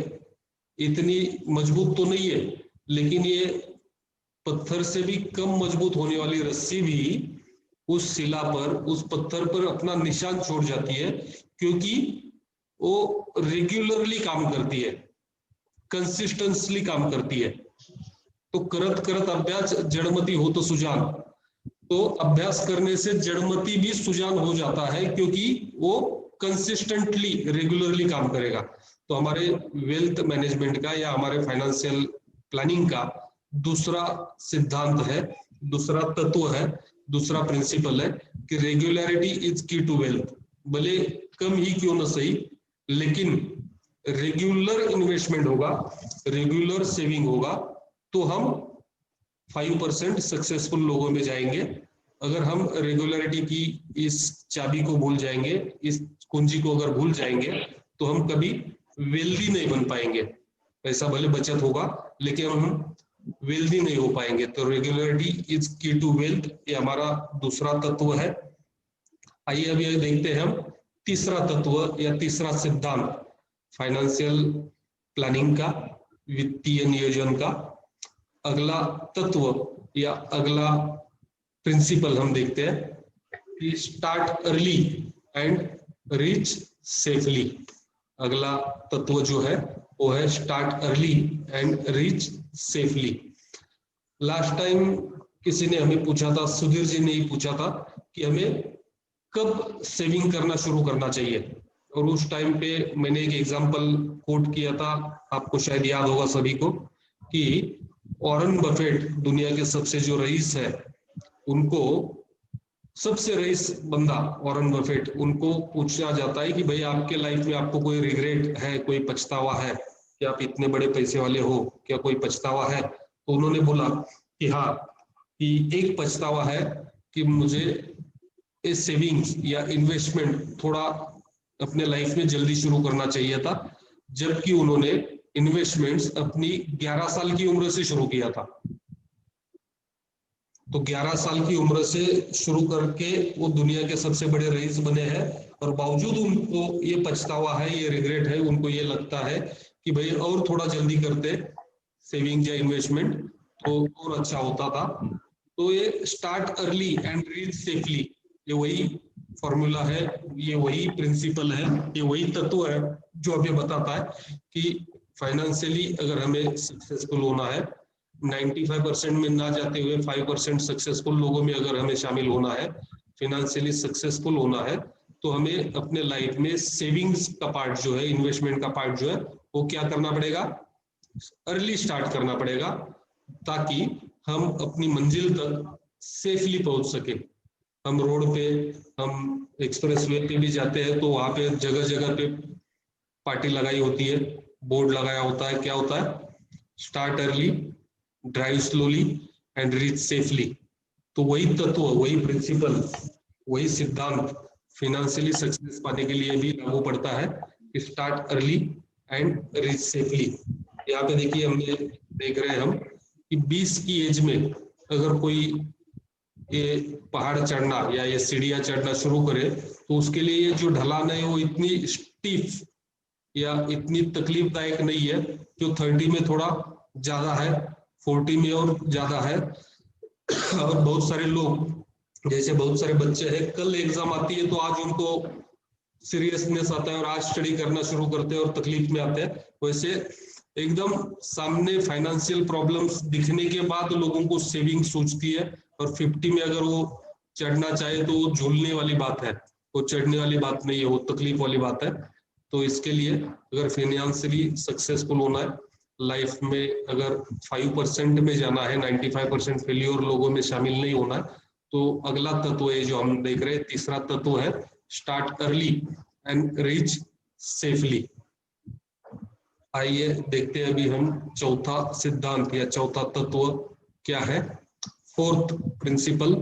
इतनी मजबूत तो नहीं है, लेकिन ये पत्थर से भी कम मजबूत होने वाली रस्सी भी उस शिला पर, उस पत्थर पर अपना निशान छोड़ जाती है, क्योंकि वो रेगुलरली काम करती है, कंसिस्टेंटली काम करती है। तो करत करत अभ्यास जड़मती हो तो सुजान, तो अभ्यास करने से जड़मती भी सुजान हो जाता है, क्योंकि वो कंसिस्टेंटली रेगुलरली काम करेगा। तो हमारे वेल्थ मैनेजमेंट का या हमारे फाइनेंशियल प्लानिंग का दूसरा सिद्धांत है, दूसरा तत्व है, दूसरा प्रिंसिपल है कि रेगुलरिटी इज की टू वेल्थ। भले कम ही क्यों ना सही, लेकिन रेगुलर इन्वेस्टमेंट होगा, रेगुलर सेविंग होगा, तो हम 5% सक्सेसफुल लोगों में जाएंगे अगर हम रेगुलरिटी की इस चाबी को भूल जाएंगे, इस कुंजी को अगर भूल जाएंगे, तो हम कभी वेल्दी नहीं बन पाएंगे। पैसा भले बचत होगा लेकिन हम वेल्दी नहीं हो पाएंगे। तो रेगुलरिटी इज की टू वेल्थ, ये हमारा दूसरा तत्व है। आइए अभी देखते हैं हम तीसरा तत्व या तीसरा सिद्धांत फाइनेंशियल प्लानिंग का, वित्तीय नियोजन का। अगला तत्व या अगला प्रिंसिपल हम देखते हैं कि start early and reach safely. अगला तत्व जो है वो है start early and reach safely. Last time किसी ने हमें पूछा था, सुधीर जी ने ही पूछा था कि हमें कब सेविंग करना शुरू करना चाहिए, और उस टाइम पे मैंने एक एग्जांपल कोट किया था, आपको शायद याद होगा सभी को, कि वॉरेन बफेट दुनिया के सबसे जो रईस है, उनको सबसे रईस बंदा वॉरेन बफेट, उनको पूछा जाता है कि भाई आपके लाइफ में आपको कोई रिग्रेट है, कोई पछतावा है कि आप इतने बड़े पैसे वाले हो, क्या कोई पछतावा है? तो उन्होंने बोला कि हाँ, कि एक पछतावा है कि मुझे इस सेविंग्स या इन्वेस्टमेंट थोड़ा अपने लाइफ में जल्दी शुरू करना चाहिए था, जबकि उन्होंने इन्वेस्टमेंट्स अपनी 11 साल की उम्र से शुरू किया था। तो 11 साल की उम्र से शुरू करके वो दुनिया के सबसे बड़े रईस बने हैं, और बावजूद उनको ये पछतावा है, ये रिग्रेट है, उनको ये लगता है कि भाई और थोड़ा जल्दी करते सेविंग या इन्वेस्टमेंट तो और अच्छा होता था। तो ये start early and reach safely, ये वही फॉर्मूला है, ये वही प्रिंसिपल है, ये वही तत्व है जो हमें बताता है कि फाइनेंशियली अगर हमें सक्सेसफुल होना है, 95% में ना जाते हुए 5% सक्सेसफुल लोगों में अगर हमें शामिल होना है, फाइनेंशियली सक्सेसफुल होना है, तो हमें अपने लाइफ में सेविंग्स का पार्ट जो है, इन्वेस्टमेंट का पार्ट जो है, वो क्या करना पड़ेगा? अर्ली स्टार्ट करना पड़ेगा, ताकि हम अपनी मंजिल तक सेफली पहुंच सके। हम रोड पे, हम एक्सप्रेसवे पे भी जाते हैं तो वहां पे जगह जगह पे पार्टी लगाई होती है, बोर्ड लगाया होता है, क्या होता है? Start early, drive slowly and reach safely. तो वही तत्व, वही प्रिंसिपल, वही सिद्धांत फाइनेंशियली सक्सेस पाने के लिए भी लागू पड़ता है, start early and reach safely. यहाँ पे देखिए, हमने देख रहे हैं हम कि 20 की एज में अगर कोई ये पहाड़ चढ़ना या ये सीढ़ियां चढ़ना शुरू करे, तो उसके लिए ये जो ढलान है वो इतनी स्टीफ या इतनी तकलीफदायक नहीं है, जो 30 में थोड़ा ज्यादा है, 40 में और ज्यादा है। और बहुत सारे लोग, जैसे बहुत सारे बच्चे हैं, कल एग्जाम आती है तो आज उनको सीरियसनेस आता है और आज स्टडी करना शुरू करते हैं और तकलीफ में आते हैं, वैसे एकदम सामने फाइनेंशियल प्रॉब्लम्स दिखने के बाद लोगों को सेविंग सोचती है, और 50 में अगर वो चढ़ना चाहे तो वो झूलने वाली बात है, वो चढ़ने वाली बात नहीं है, वो तकलीफ वाली बात है। तो इसके लिए अगर फाइनेंशियली सक्सेसफुल होना है लाइफ में, अगर 5% में जाना है, 95% फेल्योर लोगों में शामिल नहीं होना है, तो अगला तत्व है जो हम देख रहे हैं, तीसरा तत्व है start early and reach safely. आइए देखते हैं अभी हम चौथा सिद्धांत या चौथा तत्व क्या है। Fourth principle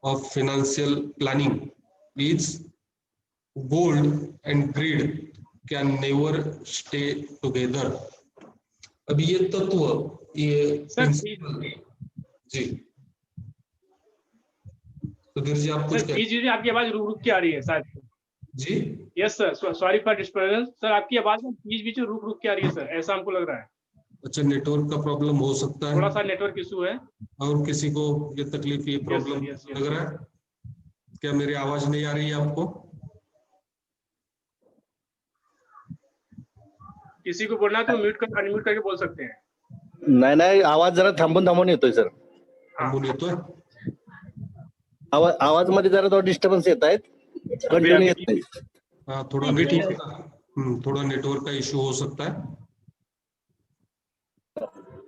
of financial planning is gold and greed can never stay together. अभी ये तत्व, ये प्रिंसिपल, जी सुधीर जी आप कुछ जी, आपकी आवाज रुक रुक के आ रही है शायद। जी yes sir, sorry for disturbance sir, आपकी आवाज बीच बीच में रुक रुक के आ रही है सर, ऐसा हमको लग रहा है। अच्छा, नेटवर्क का प्रॉब्लम हो सकता है, थोड़ा सा नेटवर्क इशू है। और किसी को ये तकलीफ, ये प्रॉब्लम लग रहा है? क्या मेरी आवाज नहीं आ रही है आपको? किसी को बोलना है तो म्यूट कर, अनम्यूट करके बोल सकते हैं। नाही नाही, आवाज जरा थांबून थांबून येतोय सर. थांबून येतोय? आवाज मध्ये जरा थोडा डिस्टर्बन्स येत आहेत, कंटिन्यू येत नाही. हाँ, थोड़ा थोड़ा नेटवर्क का इशू हो सकता है।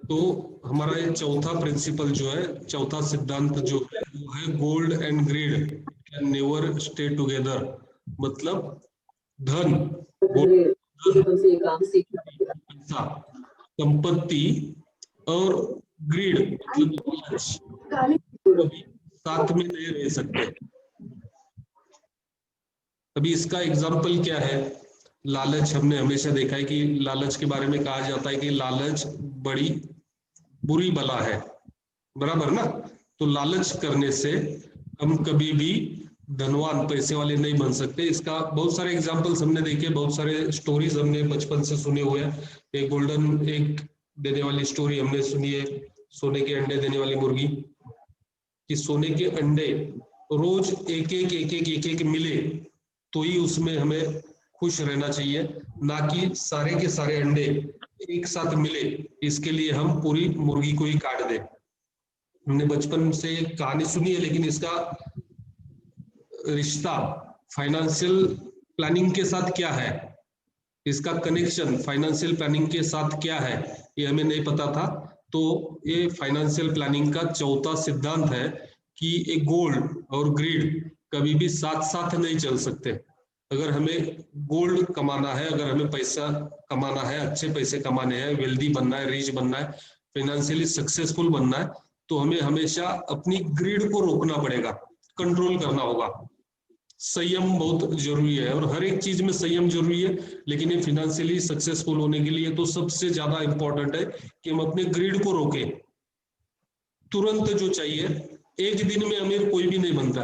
तो हमारा ये चौथा प्रिंसिपल जो है, चौथा सिद्धांत जो है, वो है gold and greed can never stay together. मतलब धन, पैसा, संपत्ति और ग्रीड मतलब साथ में नहीं रह सकते। अभी इसका एग्जाम्पल क्या है? लालच। हमने हमेशा देखा है कि लालच के बारे में कहा जाता है कि लालच बड़ी बुरी बला है, बराबर ना? तो लालच करने से हम कभी भी धनवान, पैसे वाले नहीं बन सकते। इसका बहुत सारे एग्जांपल्स हमने देखे, बहुत सारे स्टोरीज हमने बचपन से सुने हुए हैं। एक गोल्डन एग देने वाली स्टोरी हमने सुनी है, सोने के अंडे देने वाली मुर्गी, कि सोने के अंडे रोज एक एक मिले तो ही उसमें हमें खुश रहना चाहिए, ना कि सारे के सारे अंडे एक साथ मिले इसके लिए हम पूरी मुर्गी को ही काट दें। हमने बचपन से एक कहानी सुनी है, लेकिन इसका रिश्ता फाइनेंशियल प्लानिंग के साथ क्या है, इसका कनेक्शन फाइनेंशियल प्लानिंग के साथ क्या है, ये हमें नहीं पता था। तो ये फाइनेंशियल प्लानिंग का चौथा सिद्धांत है कि एक गोल्ड और ग्रीड कभी भी साथ साथ नहीं चल सकते। अगर हमें गोल्ड कमाना है, अगर हमें पैसा कमाना है, अच्छे पैसे कमाने हैं, वेल्दी बनना है, रिच बनना है, फाइनेंशियली सक्सेसफुल बनना है, तो हमें हमेशा अपनी ग्रीड को रोकना पड़ेगा, कंट्रोल करना होगा। संयम बहुत जरूरी है और हर एक चीज में संयम जरूरी है, लेकिन ये फाइनेंशियली सक्सेसफुल होने के लिए तो सबसे ज्यादा इंपॉर्टेंट है कि हम अपने ग्रीड को रोकें। तुरंत जो चाहिए, एक दिन में अमीर कोई भी नहीं बनता,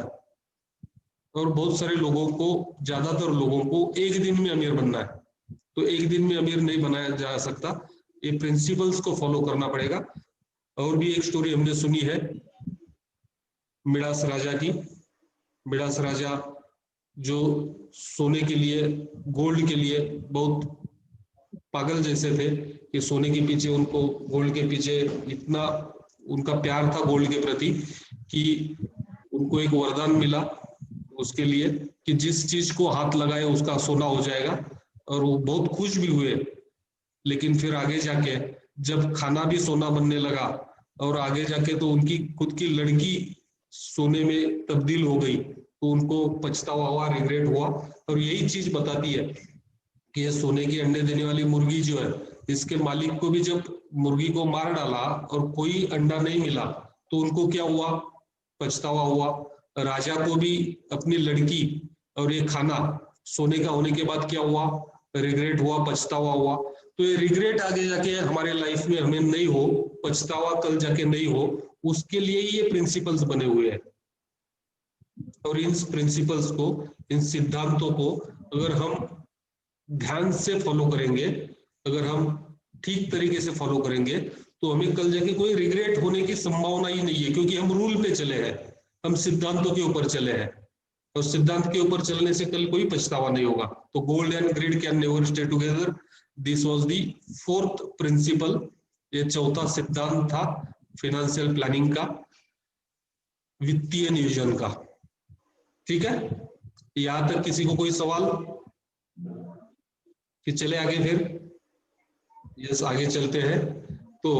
और बहुत सारे लोगों को, ज्यादातर लोगों को एक दिन में अमीर बनना है, तो एक दिन में अमीर नहीं बनाया जा सकता। ये प्रिंसिपल्स को फॉलो करना पड़ेगा। और भी एक स्टोरी हमने सुनी है मिडास राजा की। मिडास राजा जो सोने के लिए, गोल्ड के लिए बहुत पागल जैसे थे, कि सोने के पीछे, उनको गोल्ड के पीछे इतना उनका प्यार था गोल्ड के प्रति कि उनको एक वरदान मिला उसके लिए कि जिस चीज को हाथ लगाए उसका सोना हो जाएगा, और वो बहुत खुश भी हुए। लेकिन फिर आगे जाके जब खाना भी सोना बनने लगा, और आगे जाके तो उनकी खुद की लड़की सोने में तब्दील हो गई, तो उनको पछतावा हुआ, रिग्रेट हुआ। और यही चीज बताती है कि ये सोने के अंडे देने वाली मुर्गी जो है, इसके मालिक को भी जब मुर्गी को मार डाला और कोई अंडा नहीं मिला, तो उनको क्या हुआ? पछतावा हुआ। राजा को भी अपनी लड़की और ये खाना सोने का होने के बाद क्या हुआ? रिग्रेट हुआ, पछतावा हुआ। तो ये रिग्रेट आगे जाके हमारे लाइफ में हमें नहीं हो, पछतावा कल जाके नहीं हो, उसके लिए ही ये प्रिंसिपल्स बने हुए हैं। और इन प्रिंसिपल्स को, इन सिद्धांतों को अगर हम ध्यान से फॉलो करेंगे, अगर हम ठीक तरीके से फॉलो करेंगे, तो हमें कल जाके कोई रिग्रेट होने की संभावना ही नहीं है, क्योंकि हम रूल पे चले हैं, हम सिद्धांतों के ऊपर चले हैं, और सिद्धांत के ऊपर चलने से कल कोई पछतावा नहीं होगा। तो gold and greed can never stay together, this was the fourth principle. ये चौथा सिद्धांत था फाइनेंशियल प्लानिंग का, वित्तीय नियोजन का। ठीक है, यहां तक किसी को कोई सवाल? कि चले आगे फिर? यस, आगे चलते हैं। तो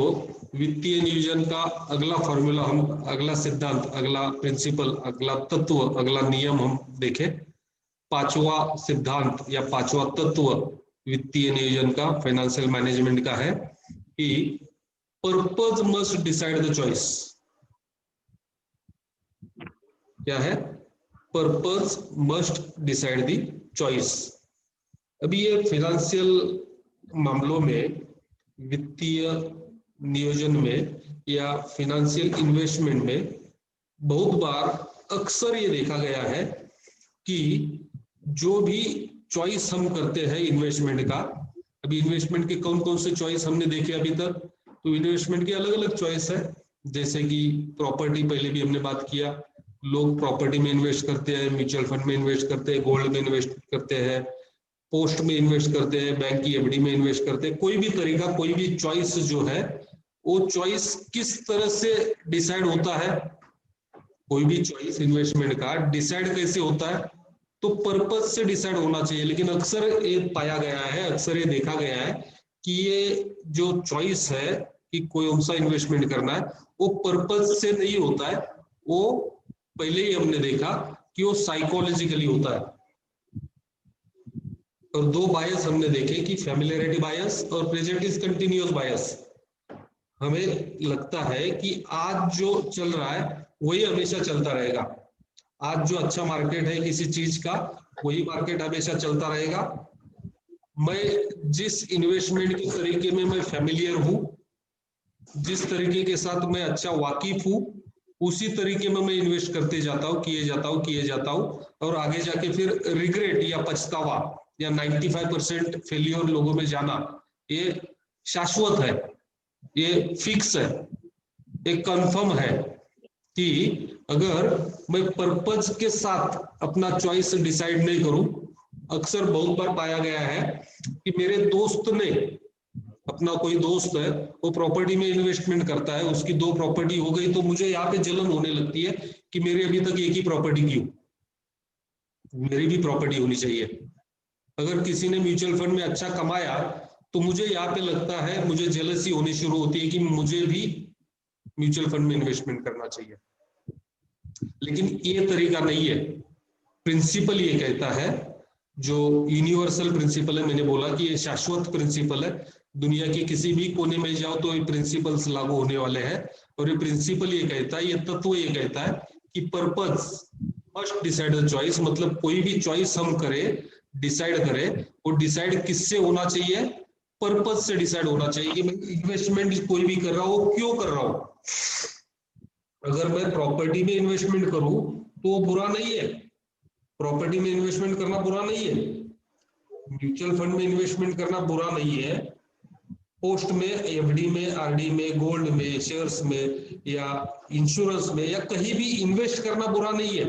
वित्तीय नियोजन का अगला फॉर्मूला, हम अगला सिद्धांत, अगला प्रिंसिपल, अगला तत्व, अगला नियम हम देखें। पांचवा सिद्धांत या पांचवा तत्व वित्तीय नियोजन का, फाइनेंशियल मैनेजमेंट का है कि purpose must decide the choice. क्या है? Purpose must decide the choice. अभी ये फाइनेंशियल मामलों में, वित्तीय नियोजन में या फाइनेंशियल इन्वेस्टमेंट में बहुत बार अक्सर ये देखा गया है कि जो भी चॉइस हम करते हैं इन्वेस्टमेंट का, अभी इन्वेस्टमेंट के कौन कौन से चॉइस हमने देखे अभी तक? तो इन्वेस्टमेंट के अलग अलग चॉइस है, जैसे कि प्रॉपर्टी, पहले भी हमने बात किया, लोग प्रॉपर्टी में इन्वेस्ट करते हैं, म्यूचुअल फंड में इन्वेस्ट करते हैं, गोल्ड में इन्वेस्ट करते हैं, पोस्ट में इन्वेस्ट करते हैं, बैंक की एफडी में इन्वेस्ट करते हैं। कोई भी तरीका, कोई भी चॉइस जो है, वो चॉइस किस तरह से डिसाइड होता है? कोई भी चॉइस इन्वेस्टमेंट का डिसाइड कैसे होता है? तो पर्पस से डिसाइड होना चाहिए। लेकिन अक्सर ये पाया गया है, अक्सर ये देखा गया है कि ये जो चॉइस है कि कौन सा इन्वेस्टमेंट करना है, वो पर्पस से नहीं होता है। वो पहले ही हमने देखा कि वो साइकोलॉजिकली होता है। और दो बायस हमने देखे कि फैमिलियरिटी बायस और प्रेजेंट इज कंटिन्यूअस बायस। हमें लगता है कि आज जो चल रहा है वही हमेशा चलता रहेगा। आज जो अच्छा मार्केट है किसी चीज का, वही मार्केट हमेशा चलता रहेगा। मैं जिस इन्वेस्टमेंट के तरीके में मैं फेमिलियर हूँ, जिस तरीके के साथ मैं अच्छा वाकिफ हूँ, उसी तरीके में मैं इन्वेस्ट करते जाता हूँ, किए जाता हूँ और आगे जाके फिर रिग्रेट या पछतावा या 95% फेलियर लोगों में जाना, ये शाश्वत है, ये फिक्स है, एक कंफर्म है कि अगर मैं पर्पज के साथ अपना चॉइस डिसाइड नहीं करूं। अक्सर बहुत बार पाया गया है कि मेरे दोस्त ने, अपना कोई दोस्त है, वो प्रॉपर्टी में इन्वेस्टमेंट करता है, उसकी 2 प्रॉपर्टी हो गई, तो मुझे यहाँ पे जलन होने लगती है कि मेरी अभी तक एक ही प्रॉपर्टी क्यों, मेरी भी प्रॉपर्टी होनी चाहिए। अगर किसी ने म्यूचुअल फंड में अच्छा कमाया तो मुझे यहाँ पे लगता है, मुझे जेलसी होनी शुरू होती है कि मुझे भी म्यूचुअल फंड में इन्वेस्टमेंट करना चाहिए। लेकिन ये तरीका नहीं है। प्रिंसिपल ये कहता है, जो यूनिवर्सल प्रिंसिपल है, मैंने बोला कि ये शाश्वत प्रिंसिपल है, दुनिया के किसी भी कोने में जाओ तो ये प्रिंसिपल्स लागू होने वाले हैं। और ये प्रिंसिपल ये कहता है, ये तत्व ये कहता है कि purpose must decide the choice, मतलब कोई भी चॉइस हम करें, डिसाइड करें, वो डिसाइड किससे होना चाहिए, पर्पस से डिसाइड होना चाहिए कि मैं इन्वेस्टमेंट कोई भी कर रहा हूँ क्यों कर रहा हूँ। अगर मैं प्रॉपर्टी में इन्वेस्टमेंट करूं तो वो बुरा नहीं है, प्रॉपर्टी में इन्वेस्टमेंट करना बुरा नहीं है, म्यूचुअल फंड में इन्वेस्टमेंट करना बुरा नहीं है, पोस्ट में, एफडी में, आरडी में, गोल्ड में, शेयर्स में या इंश्योरेंस में या कहीं भी इन्वेस्ट करना बुरा नहीं है।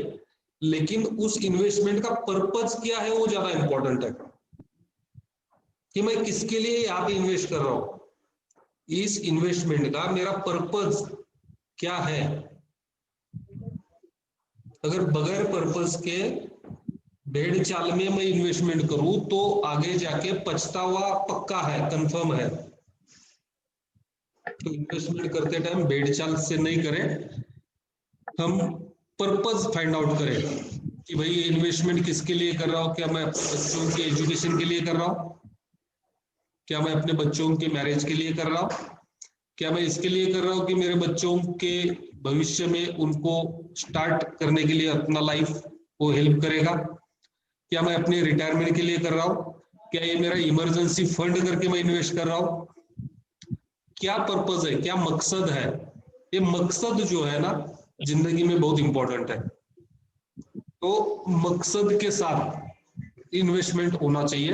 लेकिन उस इन्वेस्टमेंट का पर्पज क्या है वो ज्यादा इंपॉर्टेंट है, कि मैं किसके लिए यहाँ पे इन्वेस्ट कर रहा हूं, इस इन्वेस्टमेंट का मेरा पर्पज क्या है। अगर बगैर पर्पस के भेड़ चाल में मैं इन्वेस्टमेंट करूं तो आगे जाके पछतावा पक्का है, कंफर्म है। तो इन्वेस्टमेंट करते टाइम भेड़ चाल से नहीं करें, हम पर्पस फाइंड आउट करें कि भाई ये इन्वेस्टमेंट किसके लिए कर रहा हूं, क्या मैं अपने बच्चों के एजुकेशन के लिए कर रहा हूं, क्या मैं अपने बच्चों के मैरिज के लिए कर रहा हूं, क्या मैं इसके लिए कर रहा हूं कि मेरे बच्चों के भविष्य में उनको स्टार्ट करने के लिए अपना लाइफ वो हेल्प करेगा, क्या मैं अपने रिटायरमेंट के लिए कर रहा हूं, क्या ये मेरा इमरजेंसी फंड करके मैं इन्वेस्ट कर रहा हूं, क्या पर्पस है, क्या मकसद है। ये मकसद जो है ना जिंदगी में बहुत इंपॉर्टेंट है। तो मकसद के साथ इन्वेस्टमेंट होना चाहिए,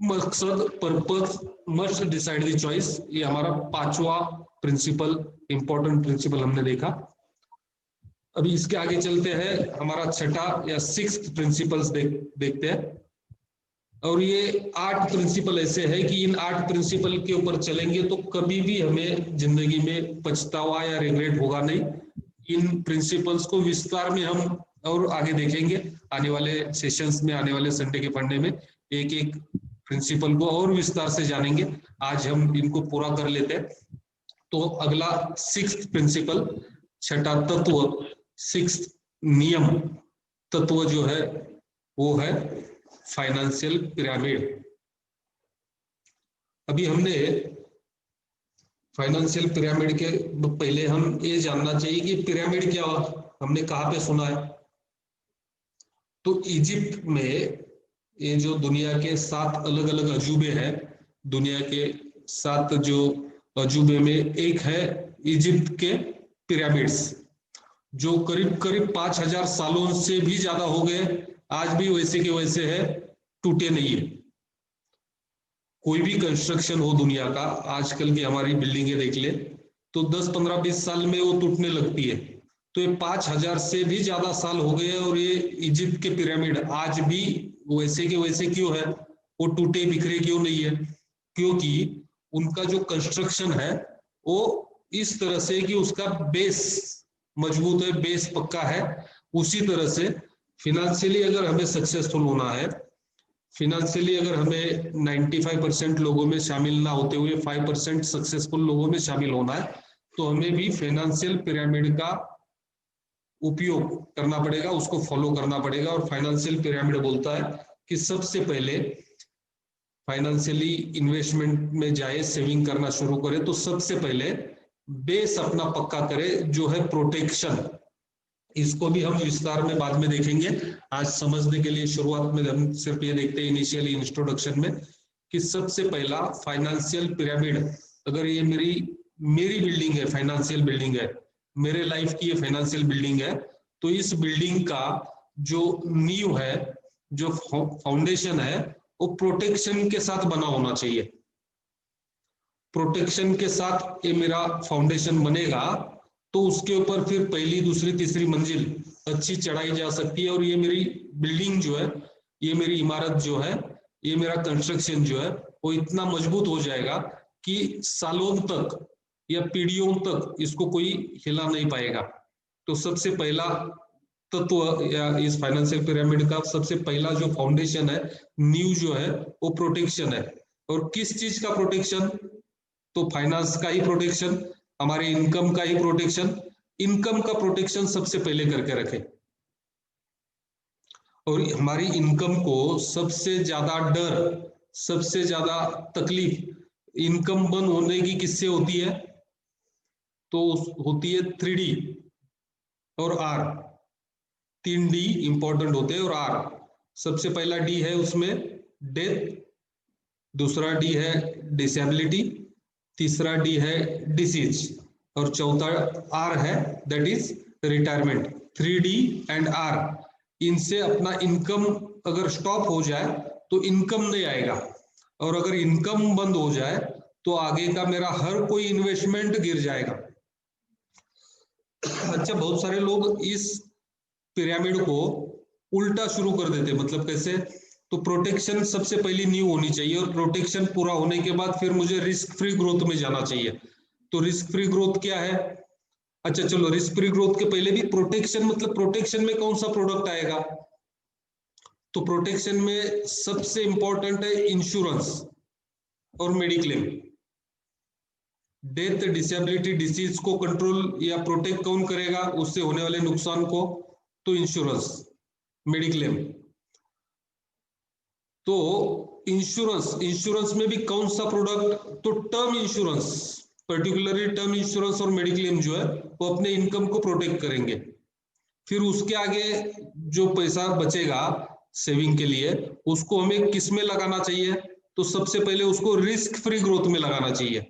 मकसद, purpose must decide the choice, ये हमारा 5वां प्रिंसिपल, इंपॉर्टेंट प्रिंसिपल हमने देखा। अभी इसके आगे चलते हैं, हमारा 6ठा या 6th प्रिंसिपल्स देखते हैं। और ये 8 प्रिंसिपल ऐसे हैं कि इन 8 प्रिंसिपल के ऊपर चलेंगे तो कभी भी हमें जिंदगी में पछतावा या रिग्रेट होगा नहीं। इन प्रिंसिपल्स को विस्तार में हम और आगे देखेंगे, आने वाले सेशंस में, आने वाले संडे के पढ़ने में एक एक प्रिंसिपल को और विस्तार से जानेंगे। आज हम इनको पूरा कर लेते हैं। तो अगला 6th प्रिंसिपल, 6ठा तत्व, 6th नियम तत्व जो है वो है फाइनेंशियल पिरामिड। अभी हमने फाइनेंशियल पिरामिड के पहले हम ये जानना चाहिए कि पिरामिड क्या, हमने कहाँ पे सुना है। तो इजिप्ट में, ये जो दुनिया के 7 अलग अलग अजूबे हैं, दुनिया के 7 जो अजूबे में एक है इजिप्ट के पिरामिड्स, जो करीब करीब 5000 सालों से भी ज्यादा हो गए, आज भी वैसे के वैसे है, टूटे नहीं है। कोई भी कंस्ट्रक्शन हो दुनिया का, आजकल की हमारी बिल्डिंगें देख ले तो 10, 15, 20 साल में वो टूटने लगती है। तो ये 5000 से भी ज्यादा साल हो गए और ये इजिप्ट के पिरामिड आज भी वैसे के वैसे क्यों है, वो टूटे बिखरे क्यों नहीं है, क्योंकि उनका जो कंस्ट्रक्शन है वो इस तरह से कि उसका बेस मजबूत है, बेस पक्का है। उसी तरह से फिनेंशियली अगर हमें सक्सेसफुल होना है, फिनेंशियली अगर हमें 95% लोगों में शामिल ना होते हुए 5% सक्सेसफुल लोगों में शामिल होना है, तो हमें भी फाइनेंशियल पिरामिड का उपयोग करना पड़ेगा, उसको फॉलो करना पड़ेगा। और फाइनेंशियल पिरामिड बोलता है कि सबसे पहले फाइनेंशियली इन्वेस्टमेंट में जाए, सेविंग करना शुरू करे, तो सबसे पहले बेस अपना पक्का करे, जो है प्रोटेक्शन। इसको भी हम विस्तार में बाद में देखेंगे। आज समझने के लिए शुरुआत में हम सिर्फ ये देखते हैं इनिशियली इंट्रोडक्शन में कि सबसे पहला फाइनेंशियल पिरामिड, अगर ये मेरी बिल्डिंग है, फाइनेंशियल बिल्डिंग है, मेरे लाइफ की ये फाइनेंशियल बिल्डिंग है, तो इस बिल्डिंग का जो नींव है, जो फाउंडेशन है, वो प्रोटेक्शन के साथ बना होना चाहिए। प्रोटेक्शन के साथ ये मेरा फाउंडेशन बनेगा तो उसके ऊपर फिर पहली, दूसरी, तीसरी मंजिल अच्छी चढ़ाई जा सकती है। और ये मेरी बिल्डिंग जो है, ये मेरी इमारत जो है, ये मेरा कंस्ट्रक्शन जो है, वो इतना मजबूत हो जाएगा कि सालों तक या पीढ़ियों तक इसको कोई हिला नहीं पाएगा। तो सबसे पहला तत्व या इस फाइनेंशियल पिरामिड का सबसे पहला जो फाउंडेशन है, नींव जो है, वो प्रोटेक्शन है। और किस चीज का प्रोटेक्शन? तो फाइनेंस का ही प्रोटेक्शन, हमारे इनकम का ही प्रोटेक्शन। इनकम का प्रोटेक्शन सबसे पहले करके रखें। और हमारी इनकम को सबसे ज्यादा डर, सबसे ज्यादा तकलीफ इनकम बंद होने की किससे होती है? तो होती है 3D और R। 3D इंपॉर्टेंट होते हैं और R। सबसे पहला D है उसमें डेथ, दूसरा D है डिसेबिलिटी, तीसरा D है डिसीज, और चौथा R है, that is retirement. 3D and R, इनसे अपना इनकम अगर स्टॉप हो जाए तो इनकम नहीं आएगा, और अगर इनकम बंद हो जाए तो आगे का मेरा हर कोई इन्वेस्टमेंट गिर जाएगा। अच्छा, बहुत सारे लोग इस पिरामिड को उल्टा शुरू कर देते, मतलब कैसे? तो प्रोटेक्शन सबसे पहली नींव होनी चाहिए, और प्रोटेक्शन पूरा होने के बाद फिर मुझे रिस्क फ्री ग्रोथ में जाना चाहिए। तो रिस्क फ्री ग्रोथ क्या है? अच्छा चलो, रिस्क फ्री ग्रोथ के पहले भी प्रोटेक्शन, मतलब प्रोटेक्शन में कौन सा प्रोडक्ट आएगा? तो प्रोटेक्शन में सबसे इंपॉर्टेंट है इंश्योरेंस और मेडिक्लेम। डेथ, डिसेबिलिटी, डिसीज को कंट्रोल या प्रोटेक्ट कौन करेगा उससे होने वाले नुकसान को? तो इंश्योरेंस, मेडिक्लेम। तो इंश्योरेंस में भी कौन सा प्रोडक्ट? तो term insurance, particularly term insurance और मेडिक्लेम जो है वो अपने इनकम को प्रोटेक्ट करेंगे। फिर उसके आगे जो पैसा बचेगा सेविंग के लिए, उसको हमें किस में लगाना चाहिए? तो सबसे पहले उसको रिस्क फ्री ग्रोथ में लगाना चाहिए,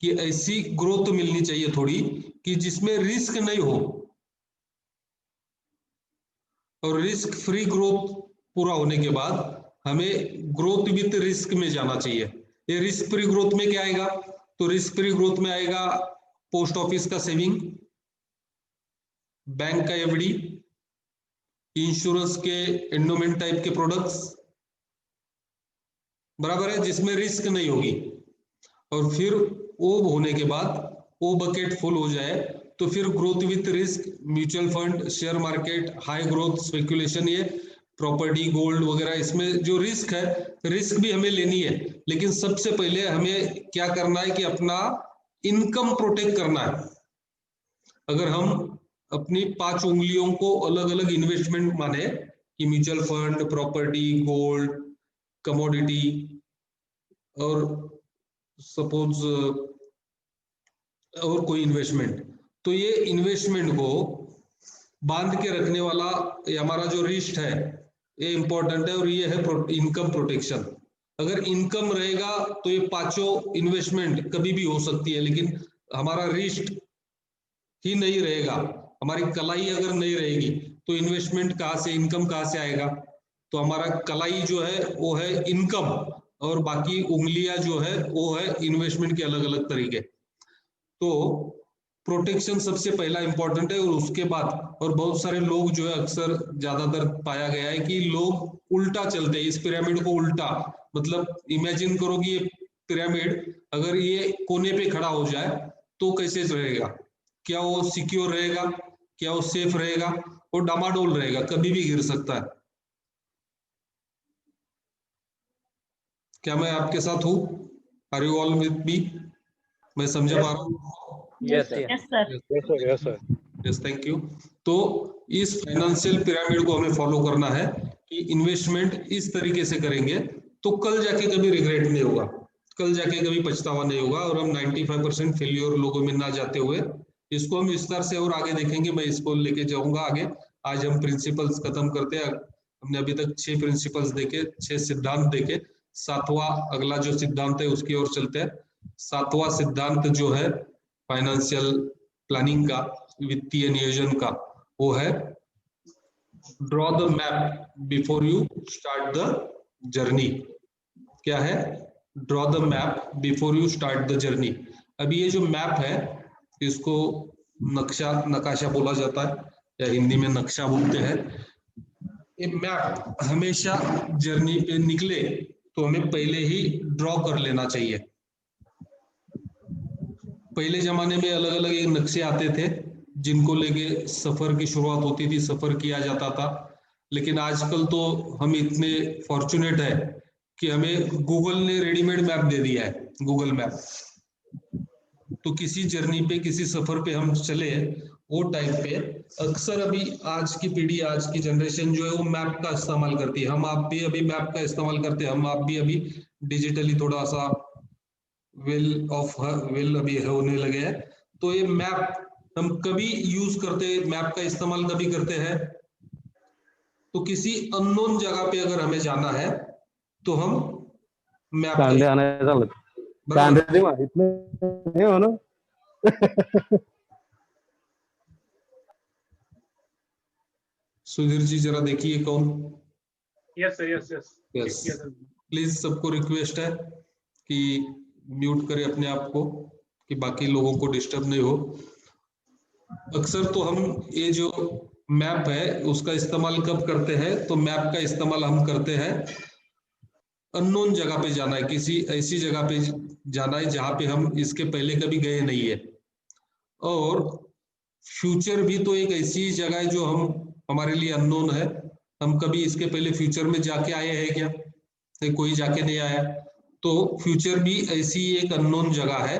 कि ऐसी ग्रोथ मिलनी चाहिए थोड़ी कि जिसमें रिस्क नहीं हो। और रिस्क फ्री ग्रोथ पूरा होने के बाद हमें ग्रोथ विथ रिस्क में जाना चाहिए। ये रिस्क फ्री ग्रोथ में क्या आएगा? तो रिस्क फ्री ग्रोथ में आएगा पोस्ट ऑफिस का सेविंग, बैंक का एफडी, इंश्योरेंस के एंडोमेंट टाइप के प्रोडक्ट्स, बराबर है, जिसमें रिस्क नहीं होगी। और फिर वो होने के बाद वो बकेट फुल हो जाए तो फिर growth with risk, mutual fund, share market, high growth, speculation, ये प्रॉपर्टी, गोल्ड वगैरह, इसमें जो रिस्क है, रिस्क भी हमें लेनी है, लेकिन सबसे पहले हमें क्या करना है कि अपना इनकम प्रोटेक्ट करना है। अगर हम अपनी 5 उंगलियों को अलग अलग इन्वेस्टमेंट माने कि mutual fund, property, gold, commodity, और सपोज और कोई इन्वेस्टमेंट, तो ये इन्वेस्टमेंट को बांध के रखने वाला ये हमारा जो रिस्ट है, ये इंपॉर्टेंट है, और ये है इनकम प्रोटेक्शन। अगर इनकम रहेगा तो ये 5 इन्वेस्टमेंट कभी भी हो सकती है, लेकिन हमारा रिस्ट ही नहीं रहेगा, हमारी कलाई अगर नहीं रहेगी तो इन्वेस्टमेंट कहाँ से, इनकम कहाँ से आएगा? तो हमारा कलाई जो है वो है इनकम, और बाकी उंगलियां जो है वो है इन्वेस्टमेंट के अलग अलग तरीके। तो प्रोटेक्शन सबसे पहला इंपॉर्टेंट है, और उसके बाद, और बहुत सारे लोग जो है अक्सर ज्यादातर पाया गया है कि लोग उल्टा चलते हैं इस पिरामिड को उल्टा। मतलब इमेजिन करो कि ये पिरामिड अगर ये कोने पे खड़ा हो जाए तो कैसे रहेगा? क्या वो सिक्योर रहेगा? क्या वो सेफ रहेगा? वो डामाडोल रहेगा, कभी भी गिर सकता है। क्या मैं आपके साथ हूं? Are you all with me? मैं समझा पा रहा हूँ? Yes Yes, yes sir. Yes sir. Yes, thank you. तो इस फाइनेंशियल पिरामिड को हमें फॉलो करना है कि इन्वेस्टमेंट इस तरीके से करेंगे तो कल जाके कभी रिग्रेट नहीं होगा। कल जाके कभी पछतावा नहीं होगा, और हम 95% फेल्योर लोगों में ना जाते हुए इसको हम विस्तार से और आगे देखेंगे। मैं इसको लेके जाऊंगा आगे। आज हम प्रिंसिपल्स खत्म करते हैं। हमने अभी तक 6 प्रिंसिपल्स देखे, 6 सिद्धांत देखे। 7वां अगला जो सिद्धांत है उसकी ओर चलते हैं। 7वां सिद्धांत जो है फाइनेंशियल प्लानिंग का, वित्तीय नियोजन का, वो है draw the map before you start the journey. क्या है? Draw the map before you start the journey. अभी ये जो मैप है इसको नकाशा बोला जाता है, या हिंदी में नक्शा बोलते हैं। ये मैप हमेशा जर्नी पे निकले तो हमें पहले ही ड्रॉ कर लेना चाहिए। पहले जमाने में अलग अलग एक नक्शे आते थे जिनको लेके सफर की शुरुआत होती थी, सफर किया जाता था। लेकिन आजकल तो हम इतने फॉर्चुनेट है कि हमें गूगल ने रेडीमेड मैप दे दिया है, गूगल मैप। तो किसी जर्नी पे, किसी सफर पे हम चले, वो टाइम पे अक्सर अभी आज की पीढ़ी, आज की जनरेशन जो है वो मैप का इस्तेमाल करती है। हम आप भी अभी मैप का इस्तेमाल करते हैं। हम आप भी अभी डिजिटली थोड़ा सा वेल अभी होने लगे हैं। तो ये मैप हम कभी यूज करते, मैप का इस्तेमाल कभी करते हैं तो किसी अननोन जगह पे अगर हमें जाना है तो हम मैप कांदे का, आणायला चालत. बराबर? कांदे दे मा, इथनं हे हो ना. सुधीर जी जरा देखिए कौन। Yes sir, yes yes yes, किया सर। प्लीज सबको रिक्वेस्ट है कि म्यूट करें अपने आप को, कि बाकी लोगों को डिस्टर्ब नहीं हो। अक्सर तो हम ये जो मैप है उसका इस्तेमाल कब करते हैं, तो मैप का इस्तेमाल हम करते हैं अननोन जगह पे जाना है, किसी ऐसी जगह पे जाना है जहां पे हम इसके पहले कभी गए नहीं है। और फ्यूचर भी तो एक ऐसी जगह है जो हमारे लिए अननोन है। हम कभी इसके पहले फ्यूचर में जाके आए हैं क्या? नहीं, कोई जाके नहीं आया। तो फ्यूचर भी ऐसी एक अननोन जगह है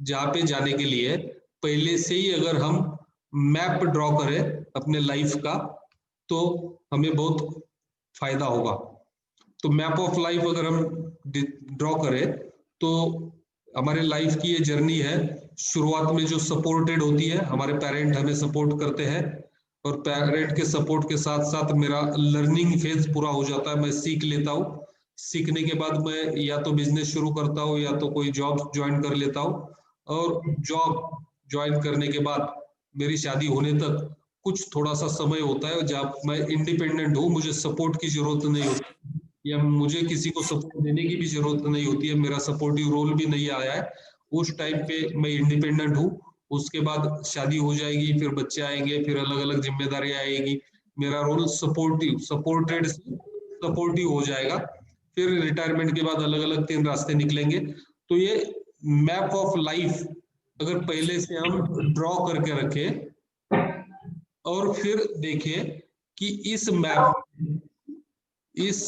जहाँ पे जाने के लिए पहले से ही अगर हम मैप ड्रॉ करें अपने लाइफ का तो हमें बहुत फायदा होगा। तो मैप ऑफ लाइफ अगर हम ड्रॉ करें तो हमारे लाइफ की ये जर्नी है। शुरुआत में जो सपोर्टेड होती है, हमारे पेरेंट हमें सपोर्ट करते हैं, और पेरेंट के सपोर्ट के साथ साथ मेरा लर्निंग फेज पूरा हो जाता है। मैं सीख लेता हूँ। सीखने के बाद मैं या तो बिजनेस शुरू करता हूँ या तो कोई जॉब ज्वाइन कर लेता हूँ। और जॉब ज्वाइन करने के बाद मेरी शादी होने तक कुछ थोड़ा सा समय होता है जब मैं इंडिपेंडेंट हूँ, मुझे सपोर्ट की जरूरत नहीं होती, या मुझे किसी को सपोर्ट देने की भी जरूरत नहीं होती है, मेरा सपोर्टिव रोल भी नहीं आया है। उस टाइम पे मैं इंडिपेंडेंट हूँ। उसके बाद शादी हो जाएगी, फिर बच्चे आएंगे, फिर अलग अलग जिम्मेदारियां आएगी। मेरा रोल सपोर्टिव हो जाएगा। फिर रिटायरमेंट के बाद अलग अलग 3 रास्ते निकलेंगे। तो ये मैप ऑफ लाइफ अगर पहले से हम ड्रॉ करके रखें और फिर देखें कि इस मैप, इस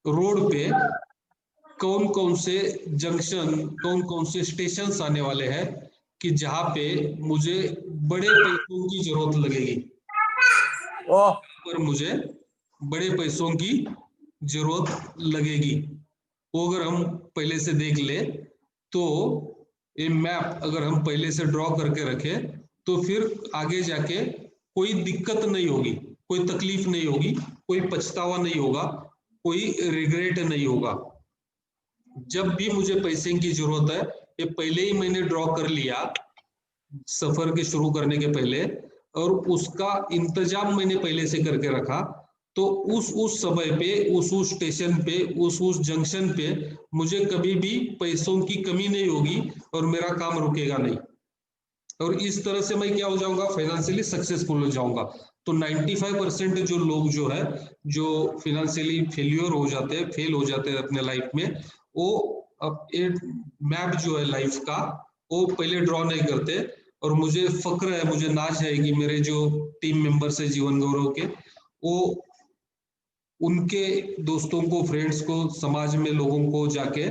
रोड पे कौन कौन से जंक्शन, कौन कौन से स्टेशन आने वाले हैं कि जहां पे मुझे बड़े पैसों की जरूरत लगेगी, पर मुझे बड़े पैसों की जरूरत लगेगी। वो अगर हम पहले से देख ले तो ये मैप अगर हम पहले से ड्रॉ करके रखें तो फिर आगे जाके कोई दिक्कत नहीं होगी, कोई तकलीफ नहीं होगी, कोई पछतावा नहीं होगा, कोई रिग्रेट नहीं होगा। जब भी मुझे पैसे की जरूरत है, ये पहले ही मैंने ड्रॉ कर लिया सफर के शुरू करने के पहले, और उसका इंतजाम मैंने पहले से करके रखा, तो उस समय पे, उस स्टेशन पे, उस जंक्शन पे मुझे कभी भी पैसों की कमी नहीं होगी और मेरा काम रुकेगा नहीं। और इस तरह से मैं क्या हो जाऊंगा, फाइनेंशियली सक्सेसफुल हो जाऊंगा। तो 95% जो लोग जो है, जो फाइनेंशियली फेलियर हो जाते हैं, फेल हो जाते हैं अपने लाइफ में, वो अब एक मैप जो है लाइफ का वो पहले ड्रॉ नहीं करते। और मुझे फक्र है, मुझे नाज है कि मेरे जो टीम मेंबर्स है जीवन गौरव के, वो उनके दोस्तों को, फ्रेंड्स को, समाज में लोगों को जाके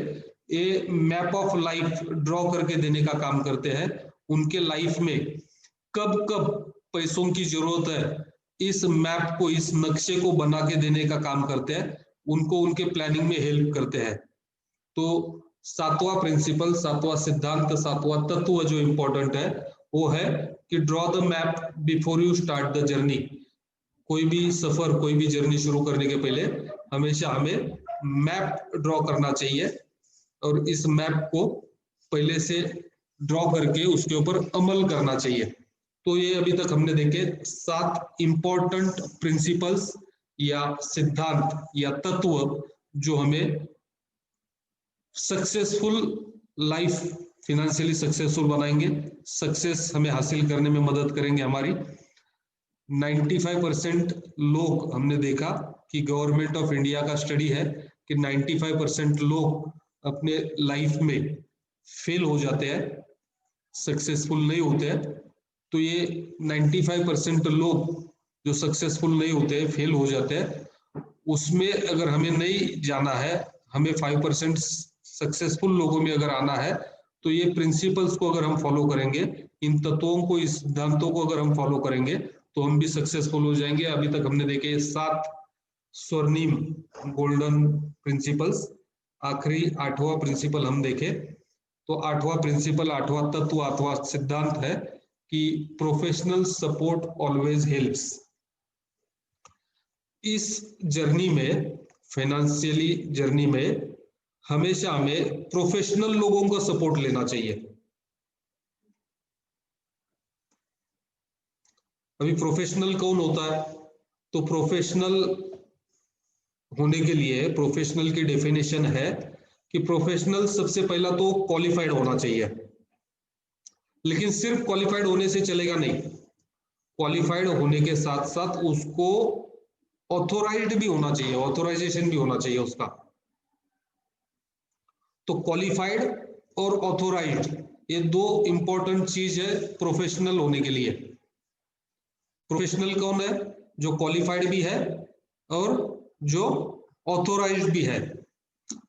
ये मैप ऑफ लाइफ ड्रॉ करके देने का काम करते हैं। उनके लाइफ में कब कब पैसों की जरूरत है, इस मैप को, इस नक्शे को बना के देने का काम करते हैं, उनको उनके प्लानिंग में हेल्प करते हैं। तो सातवां प्रिंसिपल, सातवां सिद्धांत, सातवां तत्व जो इंपॉर्टेंट है वो है कि draw the map before you start the journey. कोई भी सफर, कोई भी जर्नी शुरू करने के पहले हमेशा हमें मैप ड्रॉ करना चाहिए और इस मैप को पहले से ड्रॉ करके उसके ऊपर अमल करना चाहिए। तो ये अभी तक हमने देखे 7 इंपॉर्टेंट प्रिंसिपल्स या सिद्धांत या तत्व जो हमें सक्सेसफुल लाइफ, फिनेंशियली सक्सेसफुल बनाएंगे, सक्सेस हमें हासिल करने में मदद करेंगे हमारी। 95% लोग, हमने देखा कि गवर्नमेंट ऑफ इंडिया का स्टडी है कि 95% लोग अपने लाइफ में फेल हो जाते हैं, सक्सेसफुल नहीं होते हैं। तो ये 95% लोग जो सक्सेसफुल नहीं होते हैं, फेल हो जाते हैं, उसमें अगर हमें नहीं जाना है, हमें 5% सक्सेसफुल लोगों में अगर आना है, तो ये प्रिंसिपल्स को अगर हम फॉलो करेंगे, इन तत्वों को, इस सिद्धांतों को अगर हम फॉलो करेंगे तो हम भी सक्सेसफुल हो जाएंगे। अभी तक हमने देखे 7 स्वर्णिम गोल्डन प्रिंसिपल्स। आखिरी 8वां प्रिंसिपल हम देखे तो 8वां प्रिंसिपल, 8वां तत्व, 8वां सिद्धांत है कि प्रोफेशनल सपोर्ट ऑलवेज हेल्प्स। इस जर्नी में, फाइनेंशियली जर्नी में, हमेशा हमें प्रोफेशनल लोगों का सपोर्ट लेना चाहिए। अभी प्रोफेशनल कौन होता है? तो प्रोफेशनल होने के लिए, प्रोफेशनल की डेफिनेशन है कि प्रोफेशनल सबसे पहला तो क्वालिफाइड होना चाहिए। लेकिन सिर्फ क्वालिफाइड होने से चलेगा नहीं, क्वालिफाइड होने के साथ साथ उसको ऑथोराइज्ड भी होना चाहिए, ऑथोराइजेशन भी होना चाहिए उसका। तो क्वालिफाइड और ऑथोराइज्ड, ये 2 इंपॉर्टेंट चीज है प्रोफेशनल होने के लिए। प्रोफेशनल कौन है? जो क्वालिफाइड भी है और जो ऑथोराइज्ड भी है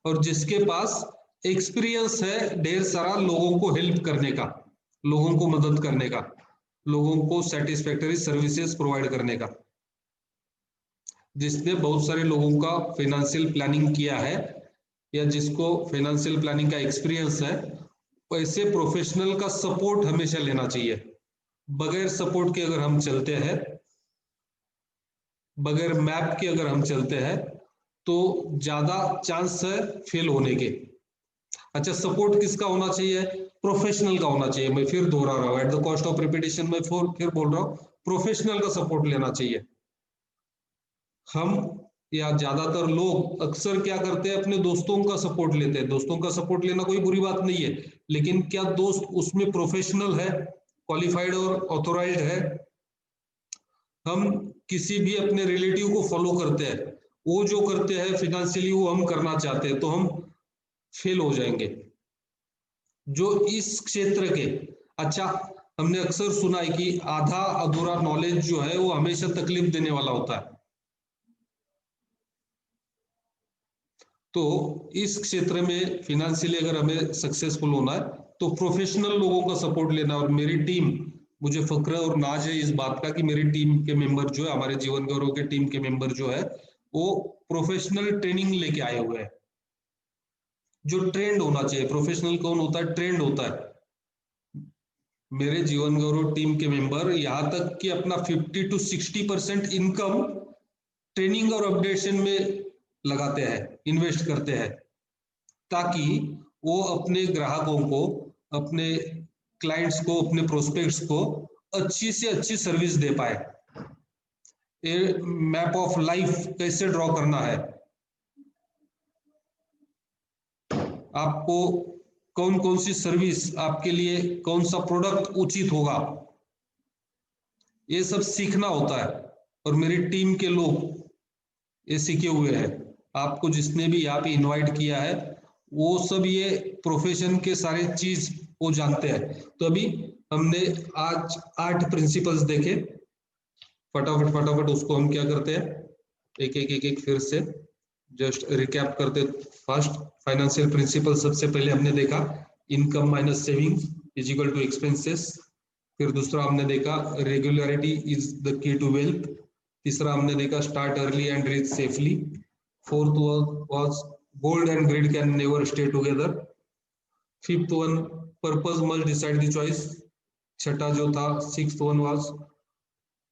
और जिसके पास एक्सपीरियंस है ढेर सारा लोगों को हेल्प करने का, लोगों को मदद करने का, लोगों को सेटिस्फैक्टरी सर्विसेज प्रोवाइड करने का, जिसने बहुत सारे लोगों का फाइनेंशियल प्लानिंग किया है या जिसको फाइनेंशियल प्लानिंग का एक्सपीरियंस है, वैसे प्रोफेशनल का सपोर्ट हमेशा लेना चाहिए। बगैर सपोर्ट के अगर हम चलते हैं, बगैर मैप के अगर हम चलते हैं, तो ज्यादा चांस है फेल होने के। अच्छा, सपोर्ट किसका होना चाहिए? प्रोफेशनल का होना चाहिए। मैं फिर दोहरा रहा हूं, at the cost of repetition में फिर बोल रहा हूं, प्रोफेशनल का सपोर्ट लेना चाहिए। हम या ज्यादातर लोग अक्सर क्या करते हैं, अपने दोस्तों का सपोर्ट लेते हैं। दोस्तों का सपोर्ट लेना कोई बुरी बात नहीं है, लेकिन क्या दोस्त उसमें प्रोफेशनल है, क्वालिफाइड और ऑथोराइज्ड है? हम किसी भी अपने रिलेटिव को फॉलो करते हैं, वो जो करते हैं फाइनेंशियली वो हम करना चाहते हैं, तो हम फेल हो जाएंगे। जो इस क्षेत्र के, अच्छा, हमने अक्सर सुना है कि आधा अधूरा नॉलेज जो है वो हमेशा तकलीफ देने वाला होता है। तो इस क्षेत्र में फाइनेंशियली अगर हमें सक्सेसफुल होना है तो प्रोफेशनल लोगों का सपोर्ट लेना। और मेरी टीम, मुझे फक्र और नाज है इस बात का कि मेरी टीम के मेंबर जो है, हमारे जीवन गौरव के टीम के मेंबर जो है, वो प्रोफेशनल ट्रेनिंग लेके आए हुए हैं। जो ट्रेंड होना चाहिए, प्रोफेशनल कौन होता है? ट्रेंड होता है। मेरे जीवन गौरव टीम के मेंबर यहां तक कि अपना 50 to 60% इनकम ट्रेनिंग और अपडेशन में लगाते हैं, इन्वेस्ट करते हैं, ताकि वो अपने ग्राहकों को, अपने क्लाइंट्स को, अपने प्रोस्पेक्ट्स को अच्छी से अच्छी सर्विस दे पाए। ये मैप ऑफ लाइफ कैसे ड्रॉ करना है, आपको कौन कौन सी सर्विस, आपके लिए कौन सा प्रोडक्ट उचित होगा, ये सब सीखना होता है। और मेरी टीम के लोग ये सीखे हुए हैं। आपको जिसने भी यहाँ पे इनवाइट किया है वो सब ये प्रोफेशन के सारे चीज वो जानते हैं। तो अभी हमने आज 8 प्रिंसिपल्स देखे, फटाफट उसको हम क्या करते हैं, एक फिर से जस्ट रिकैप करते फास्ट। फाइनेंशियल प्रिंसिपल सबसे पहले हमने देखा, income minus saving is equal to expenses. फिर दूसरा हमने देखा, regularity is the key to wealth. तीसरा हमने देखा, start early and reach safely. Fourth was gold and greed can never stay together. Fifth one purpose must decide the choice, छठा जो था sixth one was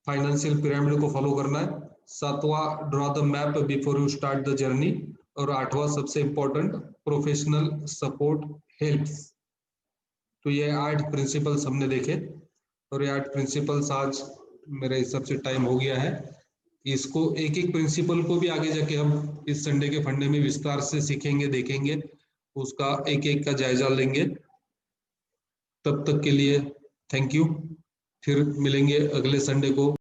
financial pyramid को फॉलो करना है, सातवां draw the map before you start the journey, और आठवां सबसे इंपॉर्टेंट प्रोफेशनल सपोर्ट हेल्प्स। तो ये 8 प्रिंसिपल्स हमने देखे, और ये 8 प्रिंसिपल्स आज मेरे हिसाब से टाइम हो गया है। इसको एक एक प्रिंसिपल को भी आगे जाके हम इस संडे के फंडे में विस्तार से सीखेंगे, देखेंगे, उसका एक एक का जायजा लेंगे। तब तक के लिए थैंक यू, फिर मिलेंगे अगले संडे को।